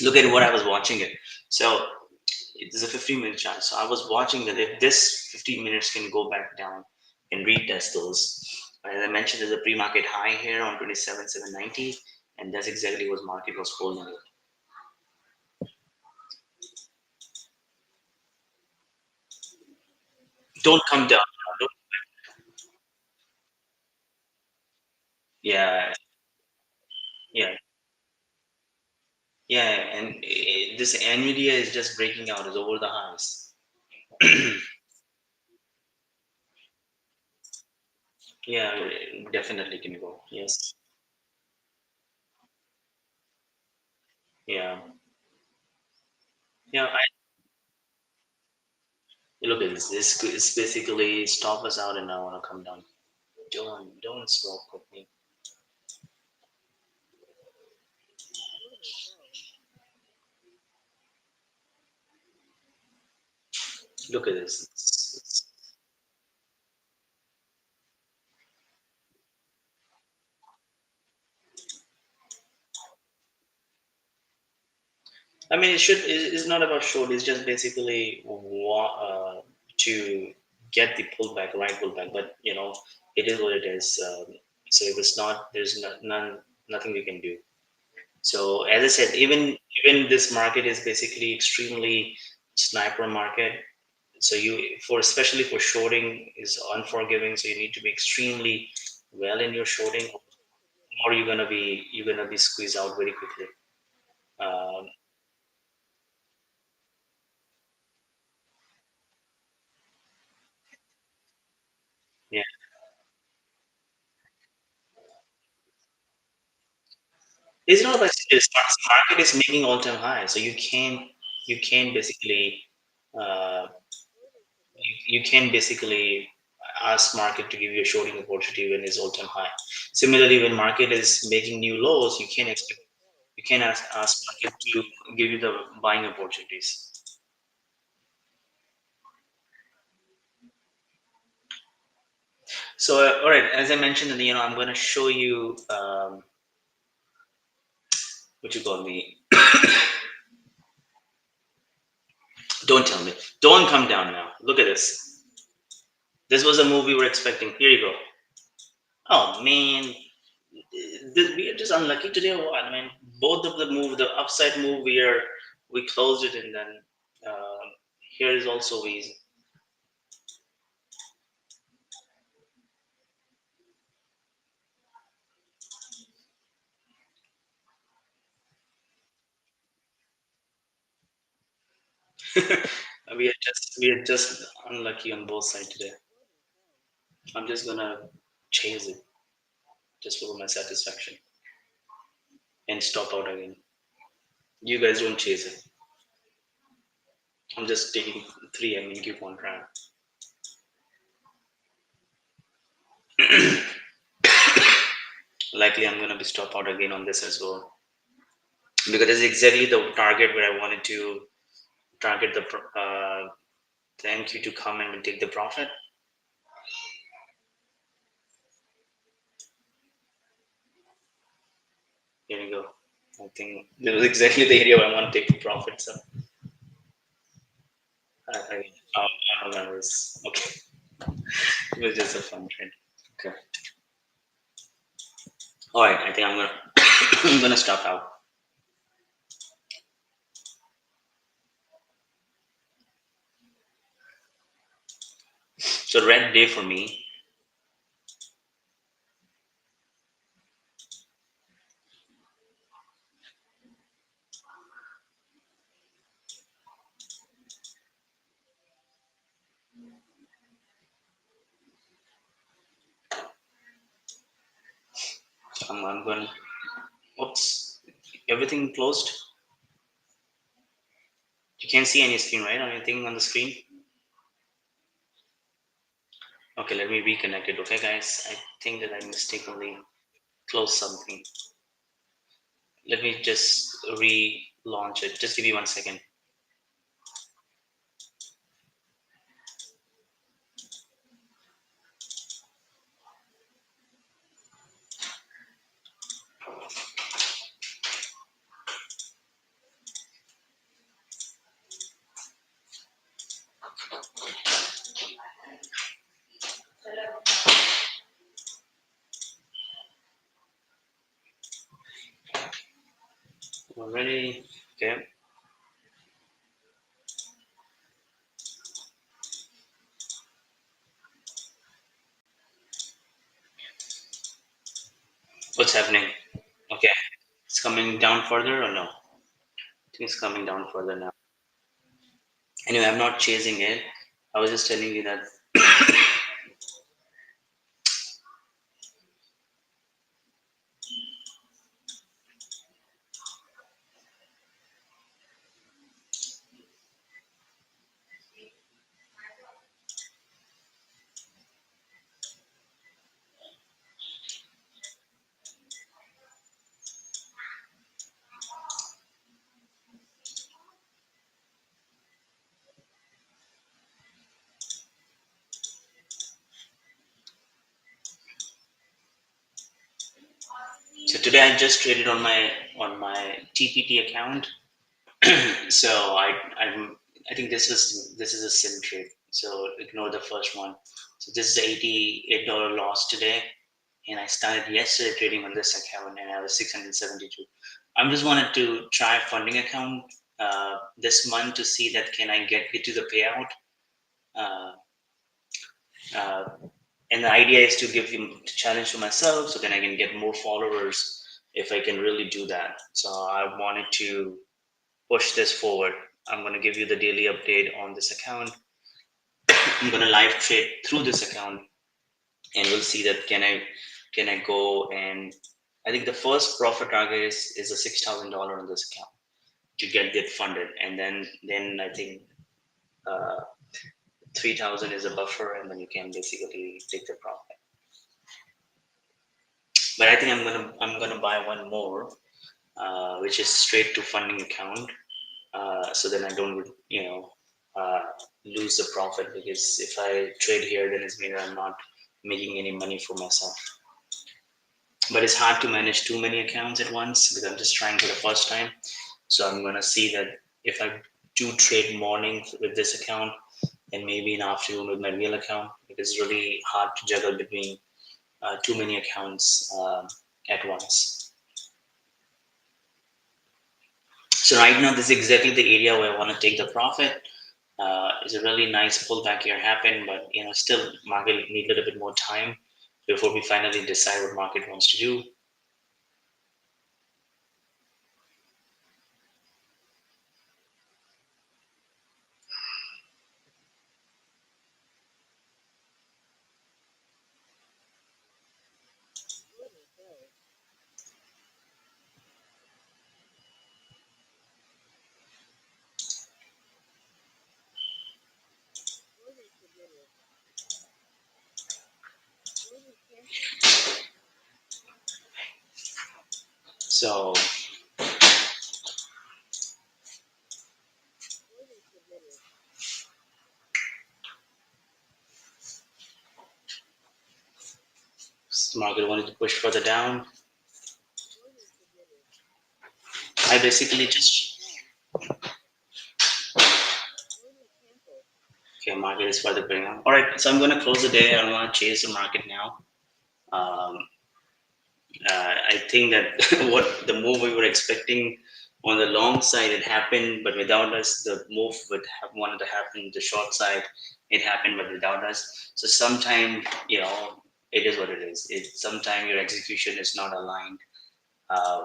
look at what I was watching it. So it is a 15-minute chart. So I was watching that if this 15 minutes can go back down and retest those. As I mentioned, there's a pre-market high here on 27,790, and that's exactly what market was holding. Don't come down. Don't, yeah, yeah, yeah. And this Nvidia is just breaking out. Is over the highs. Yeah, definitely can go. Yes. Yeah. Yeah. Look at this. This is basically stop us out, and I want to come down. Don't smoke with me. Look at this. I mean, it should. It's not about short. It's just basically to get the pullback, right pullback. But it is what it is. So if it's not, there's nothing we can do. So as I said, even this market is basically extremely sniper market. So you for especially for shorting is unforgiving. So you need to be extremely well in your shorting, or you're gonna be squeezed out very quickly. Um, yeah, it's not like this market is making all time high, so you can basically uh, you can basically ask market to give you a shorting opportunity when it's all time high. Similarly, when market is making new lows, you can ask market to give you the buying opportunities. So, all right, as I mentioned, I'm going to show you what you call me. Don't tell me. Don't come down now. Look at this. This was a move we were expecting. Here you go. Oh man, we are just unlucky today. Or what? I mean, both of the move, the upside move, we closed it, and then uh, here is also we are just unlucky on both sides today. I'm just gonna chase it just for my satisfaction and stop out again. You guys don't chase it. I'm just taking three. I mean, keep on trying. Likely, I'm gonna be stop out again on this as well because this is exactly the target where I wanted to target the MQ to come and take the profit. Here you go. I think this was exactly the area where I want to take the profit. So I remember this. Okay, it was just a fun trade. Okay. All right. I think I'm gonna I'm gonna stop out. So red day for me. I'm going. Oops, everything closed. You can't see any screen, right? Anything on the screen? Okay, let me reconnect it. Okay, guys, I think that I mistakenly closed something. Let me just relaunch it. Just give me 1 second. Already, okay. What's happening? Okay, it's coming down further or no? I think it's coming down further now. Anyway, I'm not chasing it. I was just telling you that. So today I just traded on my TPT account. So I think this is a sim trade. So ignore the first one. So this is $88 loss today, and I started yesterday trading on this account, and I was 672. I just wanted to try funding account this month to see that can I get to the payout. Uh, uh, and the idea is to give him the challenge to myself, so then I can get more followers if I can really do that. So I wanted to push this forward. I'm going to give you the daily update on this account. I'm going to live trade through this account, and we'll see that can I go, and I think the first profit target is a $6,000 on this account to get it funded, and then I think 3,000 is a buffer, and then you can basically take the profit. But I think I'm gonna buy one more, which is straight to funding account, so then I don't uh, lose the profit, because if I trade here, then it's mean I'm not making any money for myself. But it's hard to manage too many accounts at once because I'm just trying for the first time. So I'm gonna see that if I do trade morning with this account and maybe in afternoon with my real account, because it's really hard to juggle between too many accounts at once. So right now, this is exactly the area where I want to take the profit. It's a really nice pullback here happen, but still market need a little bit more time before we finally decide what market wants to do. So market wanted to push further down. I basically just okay, market is further going up. All right, so I'm going to close the day. I don't want to chase the market now. Um, I think that what the move we were expecting on the long side, it happened, but without us, the move would have wanted to happen. The short side, it happened, but without us. So sometimes, it is what it is. Sometimes your execution is not aligned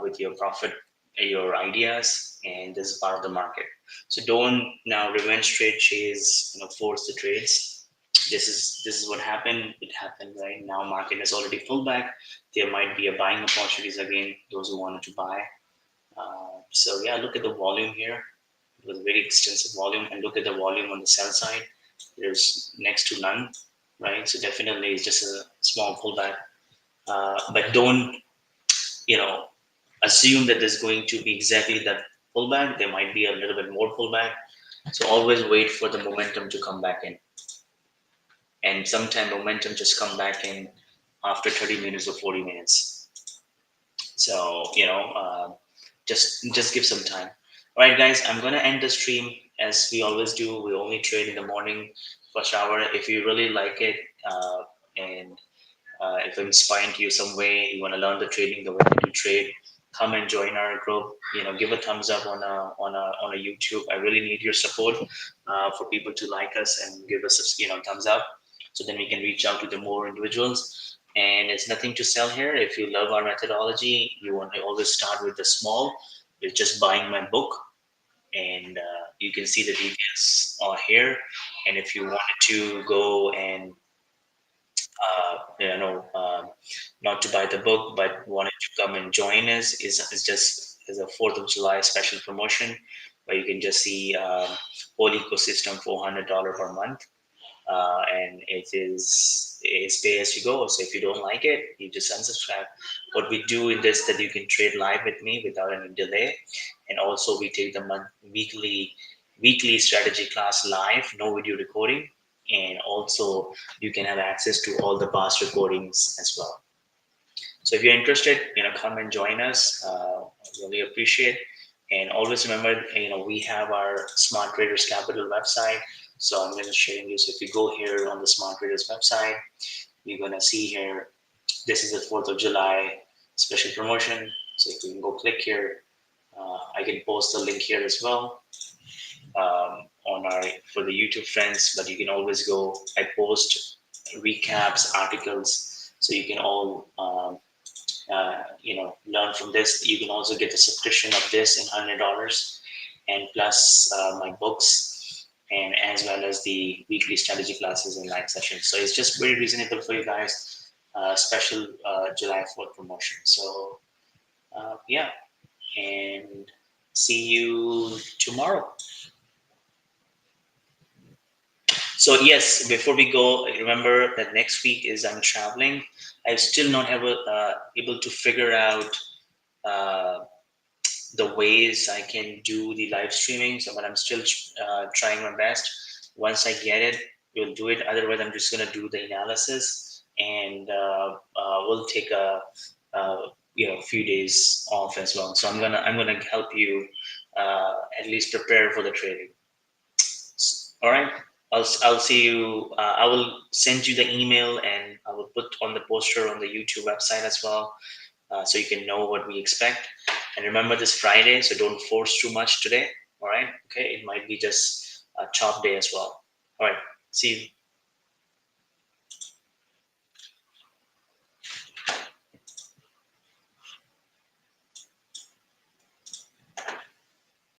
with your profit, your ideas, and this is part of the market. So don't now revenge trade chase, force the trades. This is what happened. It happened right now. Market has already pulled back. There might be a buying opportunities again. Those who wanted to buy. So yeah, look at the volume here. It was very extensive volume, and look at the volume on the sell side. There's next to none, right? So definitely it's just a small pullback. But don't you know assume that there's going to be exactly that pullback. There might be a little bit more pullback. So always wait for the momentum to come back in, and sometimes momentum just come back in after 30 minutes or 40 minutes. So just give some time. All right, guys, I'm gonna end the stream as we always do. We only trade in the morning, first hour. If you really like it, and if I'm inspiring you some way, you want to learn the trading, the way to trade, come and join our group. Give a thumbs up on a YouTube. I really need your support for people to like us and give us a thumbs up, so then we can reach out to the more individuals. And it's nothing to sell here. If you love our methodology, you want to always start with the small, with just buying my book, and you can see the details here. And if you wanted to go and not to buy the book, but wanted to come and join us, is just as a 4th of July special promotion where you can just see whole ecosystem $400 per month. And it's pay as you go. So if you don't like it, you just unsubscribe. What we do in this, that you can trade live with me without any delay, and also we take the weekly strategy class live, no video recording, and also you can have access to all the past recordings as well. So if you're interested, come and join us. I really appreciate. And always remember, we have our Smart Traders Capital website. So I'm going to share you. So if you go here on the Smart Traders website, you're going to see here, this is the 4th of July special promotion. So if you can go click here, I can post the link here as well, on our for the YouTube friends. But you can always go. I post recaps, articles, so you can all learn from this. You can also get the subscription of this in $100, and plus my books, and as well as the weekly strategy classes and live sessions. So it's just very reasonable for you guys. Special July 4th promotion. So yeah, and see you tomorrow. So yes, before we go, remember that next week is I'm traveling. I still not able to figure out uh, the ways I can do the live streaming. So, but I'm still trying my best. Once I get it, we'll do it. Otherwise, I'm just gonna do the analysis, and we'll take a few days off as well. So I'm gonna help you at least prepare for the trading. All right. I'll see you. I will send you the email, and I will put on the poster on the YouTube website as well, so you can know what we expect. And remember, this Friday, so don't force too much today. All right. Okay. It might be just a chop day as well. All right. See you.